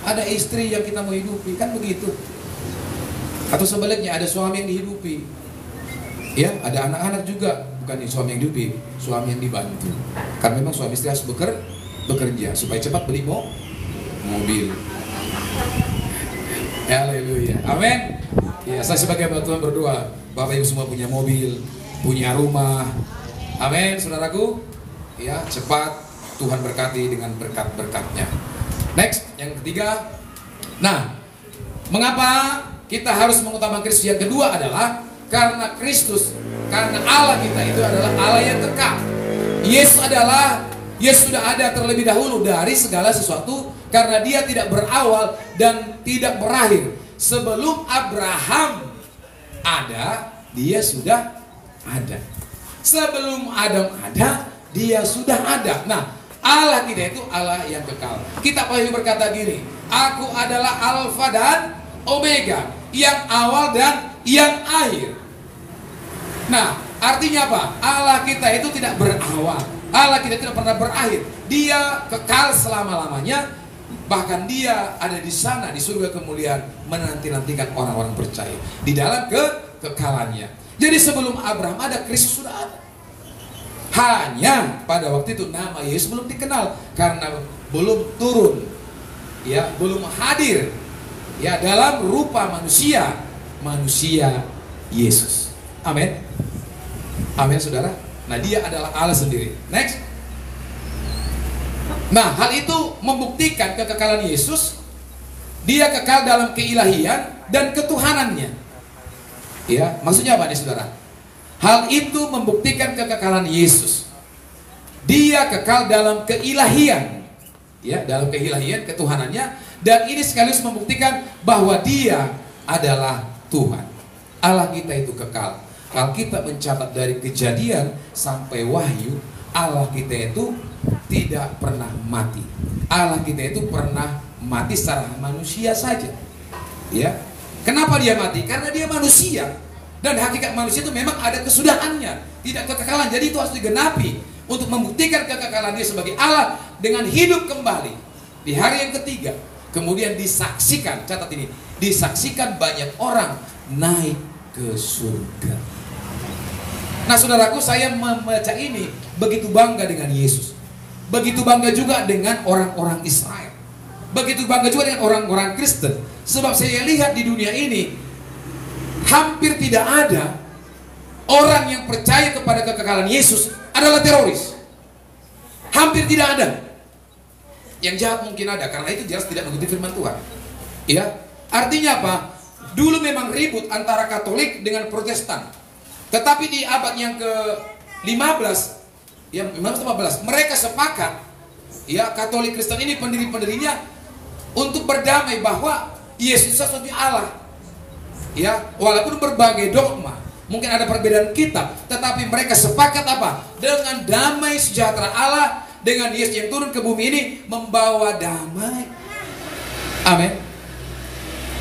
ada istri yang kita mau hidupi, kan begitu. Atau sebaliknya ada suami yang dihidupi. Ya, ada anak-anak juga, bukan suami yang dihidupi, suami yang dibantu. Karena memang suami istri harus bekerja supaya cepat beli mobil. Haleluya. Amin. Ya, saya sebagai hamba Tuhan berdoa, Bapak Ibu semua punya mobil, punya rumah. Amin, saudaraku. Ya, cepat Tuhan berkati dengan berkat-berkatnya. Next, yang ketiga. Nah, mengapa kita harus mengutamakan Kristus? Yang kedua adalah karena Kristus, karena Allah kita itu adalah Allah yang kekal. Yesus sudah ada terlebih dahulu dari segala sesuatu, karena dia tidak berawal dan tidak berakhir. Sebelum Abraham ada, dia sudah ada. Sebelum Adam ada, Dia sudah ada. Nah, Allah kita itu Allah yang kekal. Kitab Wahyu berkata gini, aku adalah Alfa dan Omega, yang awal dan yang akhir. Nah, artinya apa? Allah kita itu tidak berawal, Allah kita tidak pernah berakhir. Dia kekal selama-lamanya. Bahkan dia ada di sana di surga kemuliaan, menanti-nantikan orang-orang percaya di dalam kekekalannya. Jadi sebelum Abraham ada, Kristus sudah ada. Hanya pada waktu itu nama Yesus belum dikenal karena belum turun, ya, belum hadir, ya, dalam rupa manusia Yesus. Amin. Amin, saudara. Nah, dia adalah Allah sendiri. Next. Nah, hal itu membuktikan kekekalan Yesus. Dia kekal dalam keilahian dan ketuhanannya. Ya, maksudnya apa nih, saudara? Hal itu membuktikan kekekalan Yesus. Dia kekal dalam keilahian, ya, dalam keilahian, ketuhanannya, dan ini sekaligus membuktikan bahwa Dia adalah Tuhan. Allah kita itu kekal. Alkitab mencatat dari Kejadian sampai Wahyu, Allah kita itu tidak pernah mati. Allah kita itu pernah mati secara manusia saja. Ya. Kenapa dia mati? Karena dia manusia. Dan hakikat manusia itu memang ada kesudahannya, tidak kekekalan. Jadi itu harus digenapi untuk membuktikan kekekalan dia sebagai Allah dengan hidup kembali di hari yang ketiga. Kemudian disaksikan, catat ini, disaksikan banyak orang naik ke surga. Nah, saudaraku, saya membaca ini begitu bangga dengan Yesus. Begitu bangga juga dengan orang-orang Israel. Begitu bangga juga dengan orang-orang Kristen. Sebab saya lihat di dunia ini hampir tidak ada orang yang percaya kepada kekekalan Yesus adalah teroris. Hampir tidak ada. Yang jahat mungkin ada, karena itu jelas tidak mengikuti firman Tuhan. Ya, artinya apa? Dulu memang ribut antara Katolik dengan Protestan. Tetapi di abad yang ke-15, yang 15, mereka sepakat, ya, Katolik Kristen ini pendiri-pendirinya untuk berdamai bahwa Yesus satu-satunya Allah. Ya, walaupun berbagai dogma, mungkin ada perbedaan kitab, tetapi mereka sepakat apa? Dengan damai sejahtera Allah, dengan Yesus yang turun ke bumi ini membawa damai. Amin.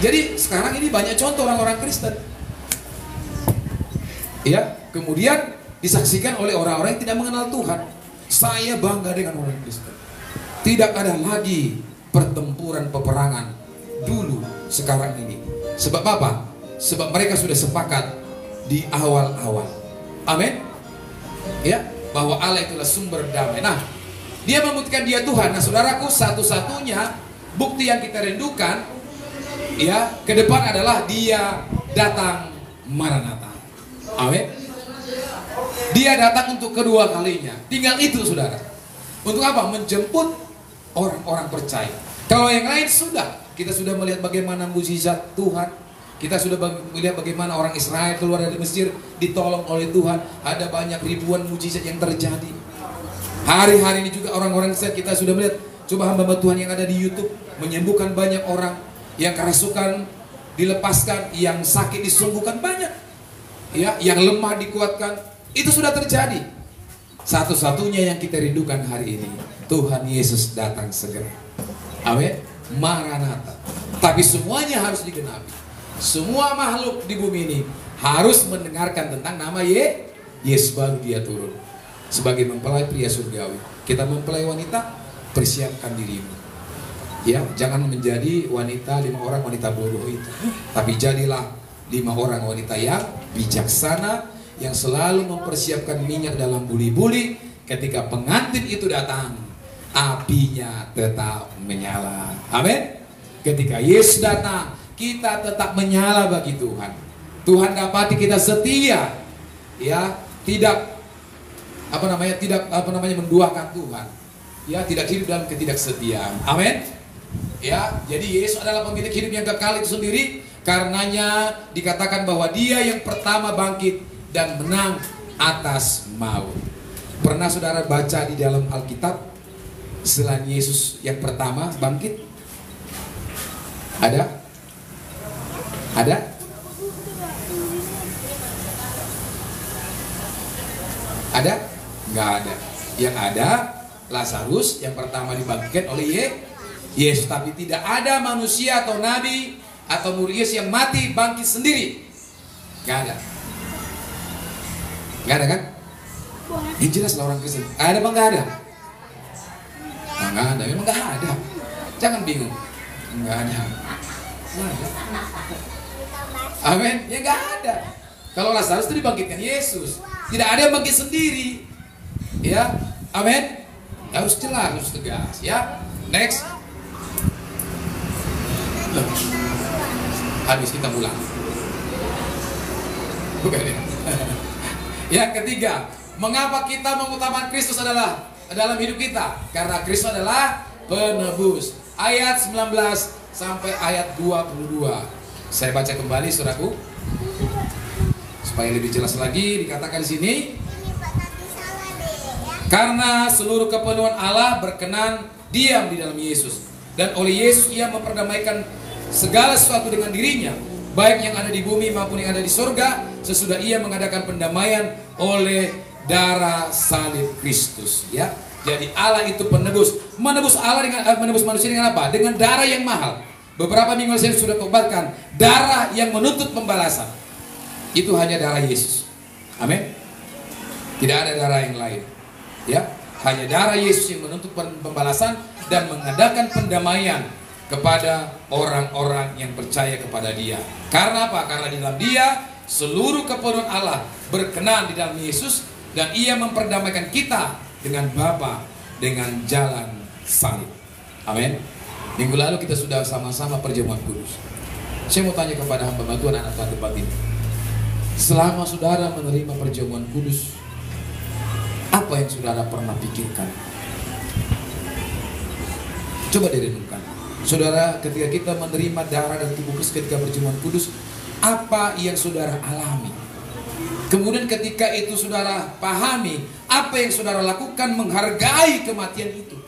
Jadi sekarang ini banyak contoh orang-orang Kristen. Ya, kemudian disaksikan oleh orang-orang yang tidak mengenal Tuhan. Saya bangga dengan orang Kristen. Tidak ada lagi pertempuran peperangan dulu sekarang ini. Sebab apa? Sebab mereka sudah sepakat di awal-awal. Amin. Ya, bahwa Allah itulah sumber damai. Nah, dia membuktikan dia Tuhan. Nah, saudaraku, satu-satunya bukti yang kita rindukan, ya, ke depan adalah dia datang Maranatha. Amin. Dia datang untuk kedua kalinya. Tinggal itu, saudara. Untuk apa? Menjemput orang-orang percaya. Kalau yang lain sudah, kita sudah melihat bagaimana mukjizat Tuhan. Kita sudah melihat bagaimana orang Israel keluar dari Mesir ditolong oleh Tuhan. Ada banyak ribuan mukjizat yang terjadi. Hari-hari ini juga orang-orang Israel kita sudah melihat. Coba hamba Tuhan yang ada di YouTube menyembuhkan banyak orang, yang kerasukan dilepaskan, yang sakit disembuhkan banyak. Ya, yang lemah dikuatkan. Itu sudah terjadi. Satu-satunya yang kita rindukan hari ini, Tuhan Yesus datang segera. Amin. Maranatha. Tapi semuanya harus digenapi. Semua makhluk di bumi ini harus mendengarkan tentang nama Yesus, baru dia turun sebagai mempelai pria surgawi. Kita mempelai wanita, persiapkan dirimu. Ya, jangan menjadi wanita 5 orang wanita bodoh itu, tapi jadilah 5 orang wanita yang bijaksana, yang selalu mempersiapkan minyak dalam buli-buli. Ketika pengantin itu datang, apinya tetap menyala. Amin. Ketika Yesus datang, kita tetap menyala bagi Tuhan. Tuhan dapati kita setia, ya, tidak menduakan Tuhan, ya, tidak hidup dalam ketidaksetiaan. Amin. Ya, jadi Yesus adalah pemilik hidup yang kekal itu sendiri. Karenanya dikatakan bahwa dia yang pertama bangkit dan menang atas maut. Pernah saudara baca di dalam Alkitab selain Yesus yang pertama bangkit? Ada? Ada? Ada? Nggak ada. Yang ada Lazarus yang pertama dibangkitkan oleh Yesus, tapi tidak ada manusia atau nabi atau murid Yesus yang mati bangkit sendiri. Gak ada. Gak ada kan? Ini jelas lah orang Kristen. Ada apa gak ada? Nah, gak ada, memang gak ada. Jangan bingung. Gak ada. Gak ada. Amin. Ya gak ada. Kalau Lazarus itu dibangkitkan Yesus. Tidak ada yang bangkit sendiri. Ya, amin. Harus jelas, harus tegas. Ya, next. Loh. Habis kita pulang. Bukan ya. Yang ketiga, mengapa kita mengutamakan Kristus adalah dalam hidup kita? Karena Kristus adalah penebus. Ayat 19 sampai ayat 22. Saya baca kembali saudaraku supaya lebih jelas lagi. Dikatakan di sini, karena seluruh kepenuhan Allah berkenan diam di dalam Yesus, dan oleh Yesus ia memperdamaikan segala sesuatu dengan dirinya, baik yang ada di bumi maupun yang ada di surga, sesudah ia mengadakan pendamaian oleh darah salib Kristus. Ya, jadi Allah itu penebus. Menebus Allah dengan menebus manusia dengan apa? Dengan darah yang mahal. Beberapa minggu lalu saya sudah tobatkan, darah yang menuntut pembalasan. Itu hanya darah Yesus. Amin. Tidak ada darah yang lain. Ya, hanya darah Yesus yang menuntut pembalasan dan mengadakan pendamaian kepada orang-orang yang percaya kepada Dia. Karena apa? Karena di dalam Dia seluruh kepenuhan Allah berkenan di dalam Yesus, dan Ia memperdamaikan kita dengan Bapa dengan jalan salib. Amin. Minggu lalu kita sudah sama-sama perjamuan kudus. Saya mau tanya kepada hamba Tuhan anak-anak tempat ini, selama saudara menerima perjamuan kudus, apa yang saudara pernah pikirkan? Coba direnungkan. Saudara, ketika kita menerima darah dan tubuh Kristus ketika perjamuan kudus, apa yang saudara alami? Kemudian ketika itu saudara pahami, apa yang saudara lakukan? Menghargai kematian itu,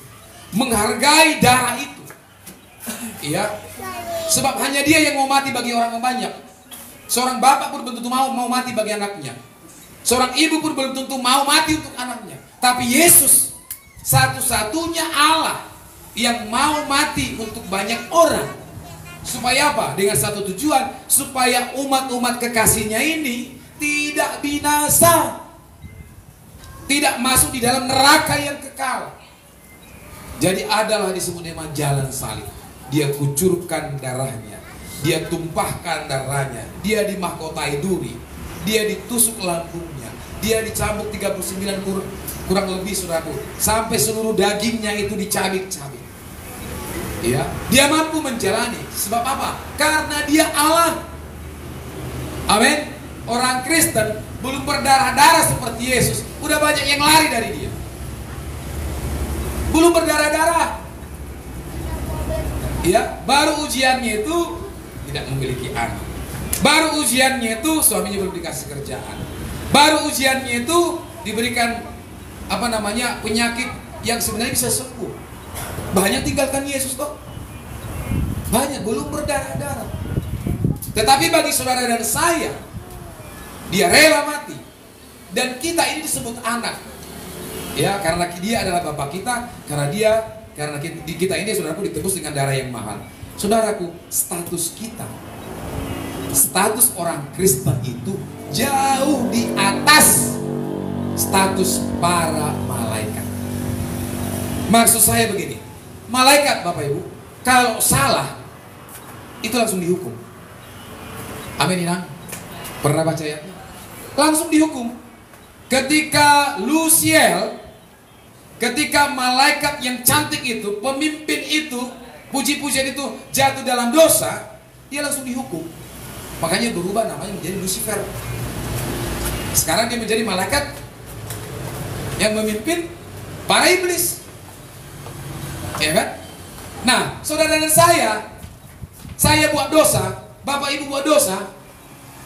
menghargai darah itu. Iya, sebab hanya Dia yang mau mati bagi orang yang banyak. Seorang bapak pun belum tentu mau mati bagi anaknya. Seorang ibu pun belum tentu mau mati untuk anaknya. Tapi Yesus satu-satunya Allah yang mau mati untuk banyak orang. Supaya apa? Dengan satu tujuan, supaya umat-umat kekasihnya ini tidak binasa, tidak masuk di dalam neraka yang kekal. Jadi adalah disebut nama jalan salib. Dia kucurkan darahnya, Dia tumpahkan darahnya, Dia dimahkotai duri, Dia ditusuk lambungnya, Dia dicambuk 39 kurang lebih saudaraku, sampai seluruh dagingnya itu dicabik-cabik. Ya, Dia mampu menjalani. Sebab apa? Karena Dia Allah. Amin. Orang Kristen belum berdarah-darah seperti Yesus, udah banyak yang lari dari Dia. Belum berdarah-darah. Ya, baru ujiannya itu tidak memiliki anak. Baru ujiannya itu suaminya belum dikasih kerjaan. Baru ujiannya itu diberikan penyakit yang sebenarnya bisa sembuh. Banyak tinggalkan Yesus kok. Banyak belum berdarah-darah. Tetapi bagi saudara dan saya, Dia rela mati. Dan kita ini disebut anak. Ya, karena Dia adalah Bapa kita, karena kita ini saudaraku ditebus dengan darah yang mahal. Saudaraku, status kita, status orang Kristen itu jauh di atas status para malaikat. Maksud saya begini, malaikat Bapak Ibu, kalau salah itu langsung dihukum. Amin, Inang? Pernah baca ayatnya? Langsung dihukum. Ketika Luciel, ketika malaikat yang cantik itu, pemimpin itu, puji-pujian itu jatuh dalam dosa, dia langsung dihukum. Makanya berubah namanya menjadi Lucifer. Sekarang dia menjadi malaikat yang memimpin para iblis. Ya kan? Nah, saudara dan saya buat dosa, Bapak Ibu buat dosa,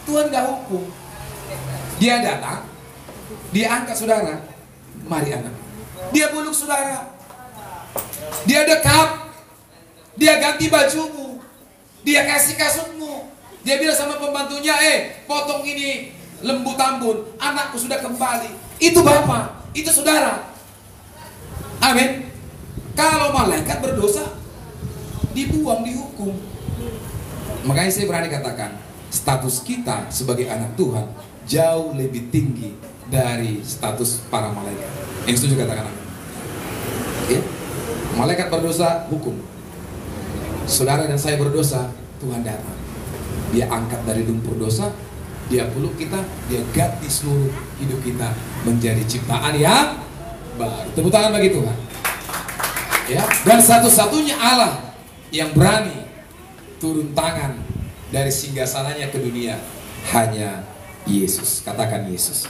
Tuhan gak hukum. Dia datang, dia angkat saudara, mari anak. Dia peluk saudara, dia dekap, dia ganti bajumu, dia kasih kasurmu, dia bilang sama pembantunya, potong ini lembu tambun, anakku sudah kembali. Itu Bapak, itu saudara. Amin. Kalau malaikat berdosa, dibuang, dihukum. Makanya saya berani katakan, status kita sebagai anak Tuhan jauh lebih tinggi dari status para malaikat. Yang setuju katakan amin. Ya? Malaikat berdosa, hukum. Saudara dan saya berdosa, Tuhan datang. Dia angkat dari lumpur dosa, dia peluk kita, dia ganti seluruh hidup kita menjadi ciptaan yang baru. Tepuk tangan bagi Tuhan. Ya, dan satu-satunya Allah yang berani turun tangan dari singgasananya ke dunia hanya Yesus. Katakan Yesus.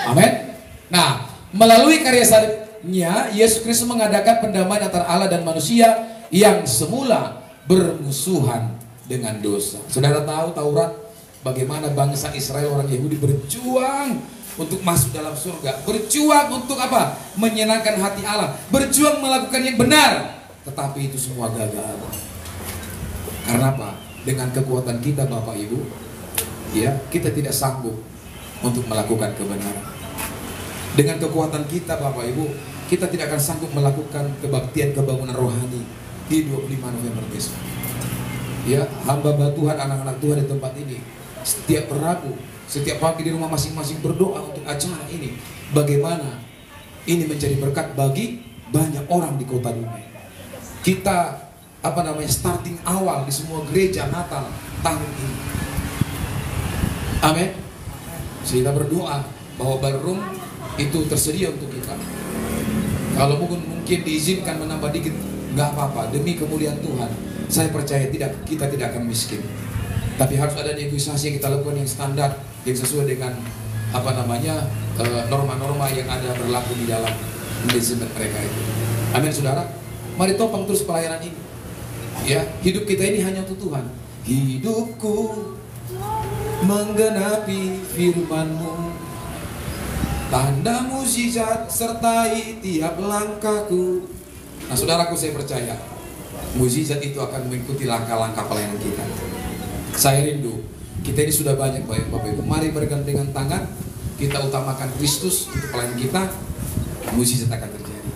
Amin. Nah, melalui karya salibnya, Yesus Kristus mengadakan pendamaian antara Allah dan manusia yang semula bermusuhan dengan dosa. Saudara tahu Taurat, bagaimana bangsa Israel, orang Yahudi berjuang untuk masuk dalam surga, berjuang untuk apa? Menyenangkan hati Allah, berjuang melakukan yang benar, tetapi itu semua gagal. Karena apa? Dengan kekuatan kita Bapak Ibu, ya, kita tidak sanggup untuk melakukan kebenaran. Dengan kekuatan kita Bapak Ibu, kita tidak akan sanggup melakukan kebaktian kebangunan rohani di 25 November besok. Ya, hamba Tuhan, anak-anak Tuhan di tempat ini setiap Rabu, setiap pagi di rumah masing-masing berdoa untuk acara ini. Bagaimana ini menjadi berkat bagi banyak orang di kota Dumai. Kita starting awal di semua gereja Natal tahun ini. Amin. Kita berdoa bahwa ballroom itu tersedia untuk kita. Kalau mungkin diizinkan menambah dikit, nggak apa-apa, demi kemuliaan Tuhan. Saya percaya kita tidak akan miskin. Tapi harus ada negosiasi yang kita lakukan yang standar, yang sesuai dengan norma-norma yang ada berlaku di dalam manajemen mereka itu. Amin saudara. Mari topang terus pelayanan ini. Ya, hidup kita ini hanya untuk Tuhan. Hidupku menggenapi firman-Mu, tanda mukjizat sertai tiap langkahku. Nah saudaraku, saya percaya mukjizat itu akan mengikuti langkah-langkah pelayanan kita. Saya rindu, kita ini sudah banyak Bapak Ibu. Mari bergandengan tangan, kita utamakan Kristus untuk pelayanan kita, mukjizat akan terjadi.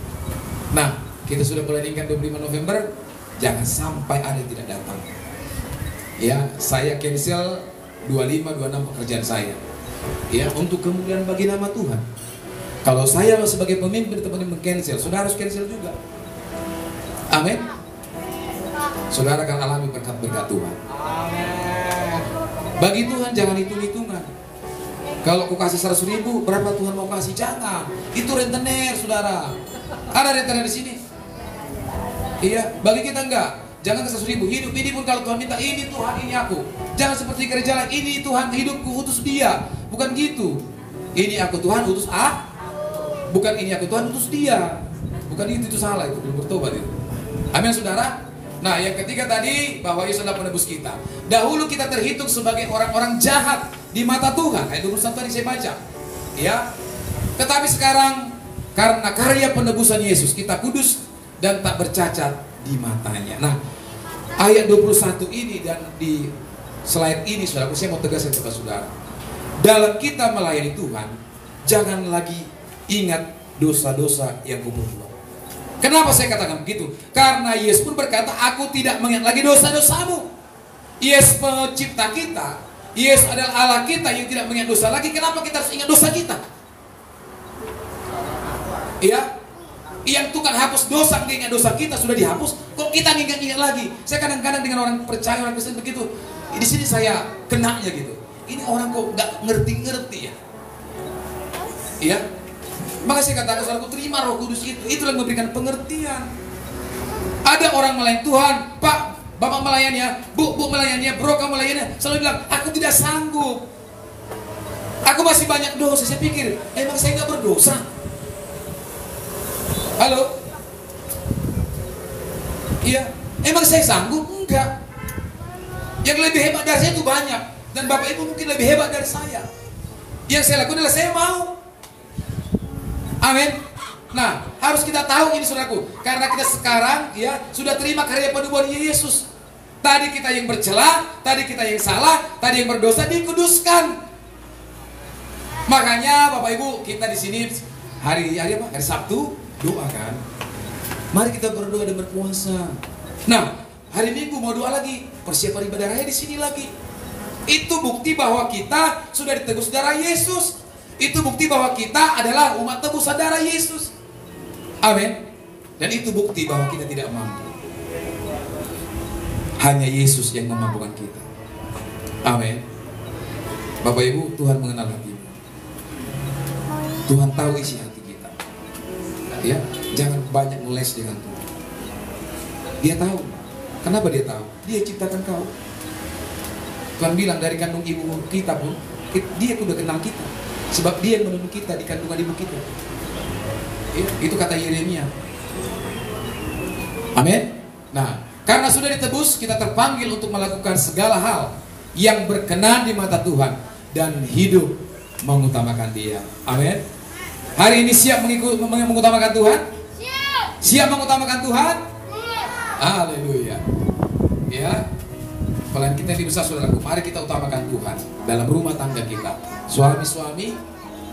Nah, kita sudah planning 25 November, jangan sampai ada yang tidak datang. Ya, saya cancel 25-26 pekerjaan saya. Ya, untuk kemudian bagi nama Tuhan. Kalau saya sebagai pemimpin teman meng-cancel, saudara harus cancel juga. Amin. Saudara akan alami berkat-berkat Tuhan. Bagi Tuhan jangan hitung-hitungan. Kalau aku kasih 100.000, berapa Tuhan mau kasih? Jangan. Itu rentenir, saudara. Ada rentenir di sini. Iya, bagi kita enggak. Jangan ke 100.000. Hidup ini pun kalau Tuhan minta, ini Tuhan, ini aku. Jangan seperti gereja lain, ini Tuhan, hidupku utus dia. Bukan gitu. Ini aku Tuhan, utus bukan ini aku Tuhan, utus dia. Bukan itu salah, itu belum bertobat itu. Amin saudara. Nah, yang ketiga tadi, bahwa Yesus adalah penebus kita. Dahulu kita terhitung sebagai orang-orang jahat di mata Tuhan. Ayat 21 tadi saya baca. Ya. Tetapi sekarang karena karya penebusan Yesus, kita kudus dan tak bercacat di matanya. Nah, ayat 21 ini dan di slide ini saudara, saya mau tegaskan kepada saudara. Dalam kita melayani Tuhan, jangan lagi ingat dosa-dosa yang kuperbuat. Kenapa saya katakan begitu? Karena Yesus pun berkata, aku tidak mengingat lagi dosa-dosamu. Yesus pencipta kita, Yesus adalah Allah kita yang tidak mengingat dosa lagi. Kenapa kita harus ingat dosa kita? Ya, yang Tuhan hapus dosa, ingat dosa kita sudah dihapus. Kok kita ingat-ingat lagi? Saya kadang-kadang dengan orang percaya, orang Kristen begitu. Di sini saya kenanya gitu. Ini orang kok nggak ngerti-ngerti ya? Iya. Maka saya katakan, saudaraku, terima Roh Kudus itu. Itulah yang memberikan pengertian. Ada orang melayani Tuhan, Pak, Bapak melayani, Bu melayani, Bro kamu melayani. Selalu bilang, aku tidak sanggup. Aku masih banyak dosa. Saya pikir, emang saya nggak berdosa? Halo? Iya, emang saya sanggup? Enggak. Yang lebih hebat dari saya itu banyak. Dan Bapak Ibu mungkin lebih hebat dari saya. Yang saya lakukan adalah saya mau. Amin. Nah, harus kita tahu ini saudaraku. Karena kita sekarang ya sudah terima karya penebusan Yesus. Tadi kita yang bercela, tadi kita yang salah, tadi yang berdosa dikuduskan. Makanya Bapak Ibu, kita di sini hari apa? Hari Sabtu Doa kan? Mari kita berdoa dan berpuasa. Nah, hari Minggu mau doa lagi, persiapan ibadah raya di sini lagi. Itu bukti bahwa kita sudah ditebus darah Yesus. Itu bukti bahwa kita adalah umat tebusan darah Yesus. Amin. Dan itu bukti bahwa kita tidak mampu. Hanya Yesus yang memampukan kita. Amin. Bapak Ibu, Tuhan mengenal hati. Tuhan tahu isi hati kita. Ya, jangan banyak meles dengan Tuhan. Dia tahu. Kenapa dia tahu? Dia ciptakan kau. Tuhan bilang dari kandung ibu kita pun, dia sudah kenal kita. Sebab dia yang menenun kita di kandungan ibu kita. Ya, itu kata Yeremia. Amin. Nah, karena sudah ditebus, kita terpanggil untuk melakukan segala hal yang berkenan di mata Tuhan dan hidup mengutamakan Dia. Amin. Hari ini siap mengutamakan Tuhan? Siap mengutamakan Tuhan? Haleluya. Ya. Kalian kita yang besar saudaraku, mari kita utamakan Tuhan dalam rumah tangga kita. Suami-suami,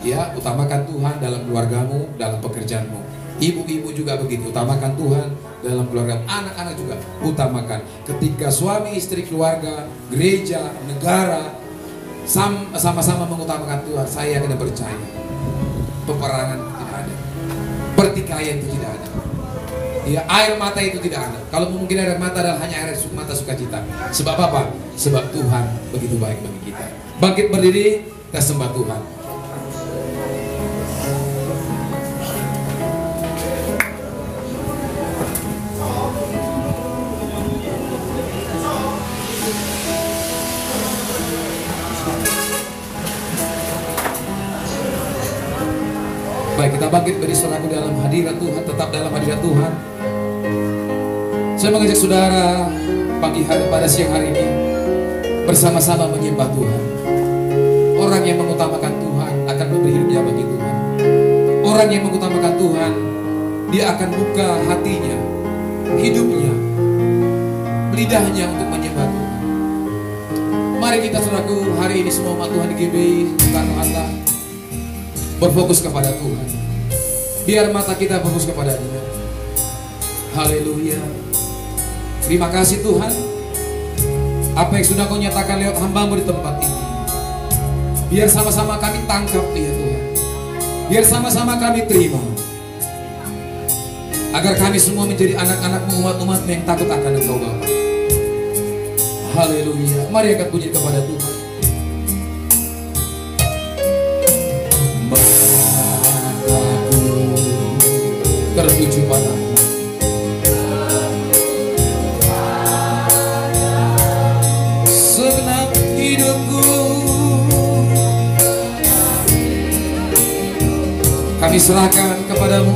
ya, utamakan Tuhan dalam keluargamu, dalam pekerjaanmu. Ibu-ibu juga begitu, utamakan Tuhan dalam keluarga. Anak-anak juga utamakan. Ketika suami, istri, keluarga, gereja, negara sama-sama mengutamakan Tuhan, saya kena percaya peperangan itu tidak ada, pertikaian itu tidak ada. Ya, air mata itu tidak ada. Kalau mungkin air mata adalah hanya air mata sukacita. Sebab apa? Sebab Tuhan begitu baik bagi kita. Bangkit berdiri, kita sembah Tuhan. Baik, kita bangkit berdiri saudaraku dalam hadirat Tuhan, tetap dalam hadirat Tuhan. Saya mengajak saudara pagi hari pada siang hari ini bersama-sama menyembah Tuhan. Orang yang mengutamakan Tuhan akan memberi hidupnya bagi Tuhan. Orang yang mengutamakan Tuhan, dia akan buka hatinya, hidupnya, lidahnya untuk menyembah Tuhan. Mari kita saudaraku hari ini semua umat Tuhan di GBI Soekarno-Hatta berfokus kepada Tuhan. Biar mata kita fokus kepada Dia. Haleluya. Terima kasih Tuhan. Apa yang sudah Kau nyatakan lewat hamba-Mu di tempat ini, biar sama-sama kami tangkap ya Tuhan. Biar sama-sama kami terima. Agar kami semua menjadi anak-anak-Mu, umat-umat-Mu yang takut akan Engkau Bapa. Haleluya. Mari angkat puji kepada Tuhan. Tertuju padamu. Segenap hidupku kami serahkan kepadamu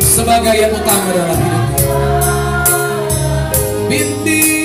sebagai yang utama dalam hidup kami. Bimbing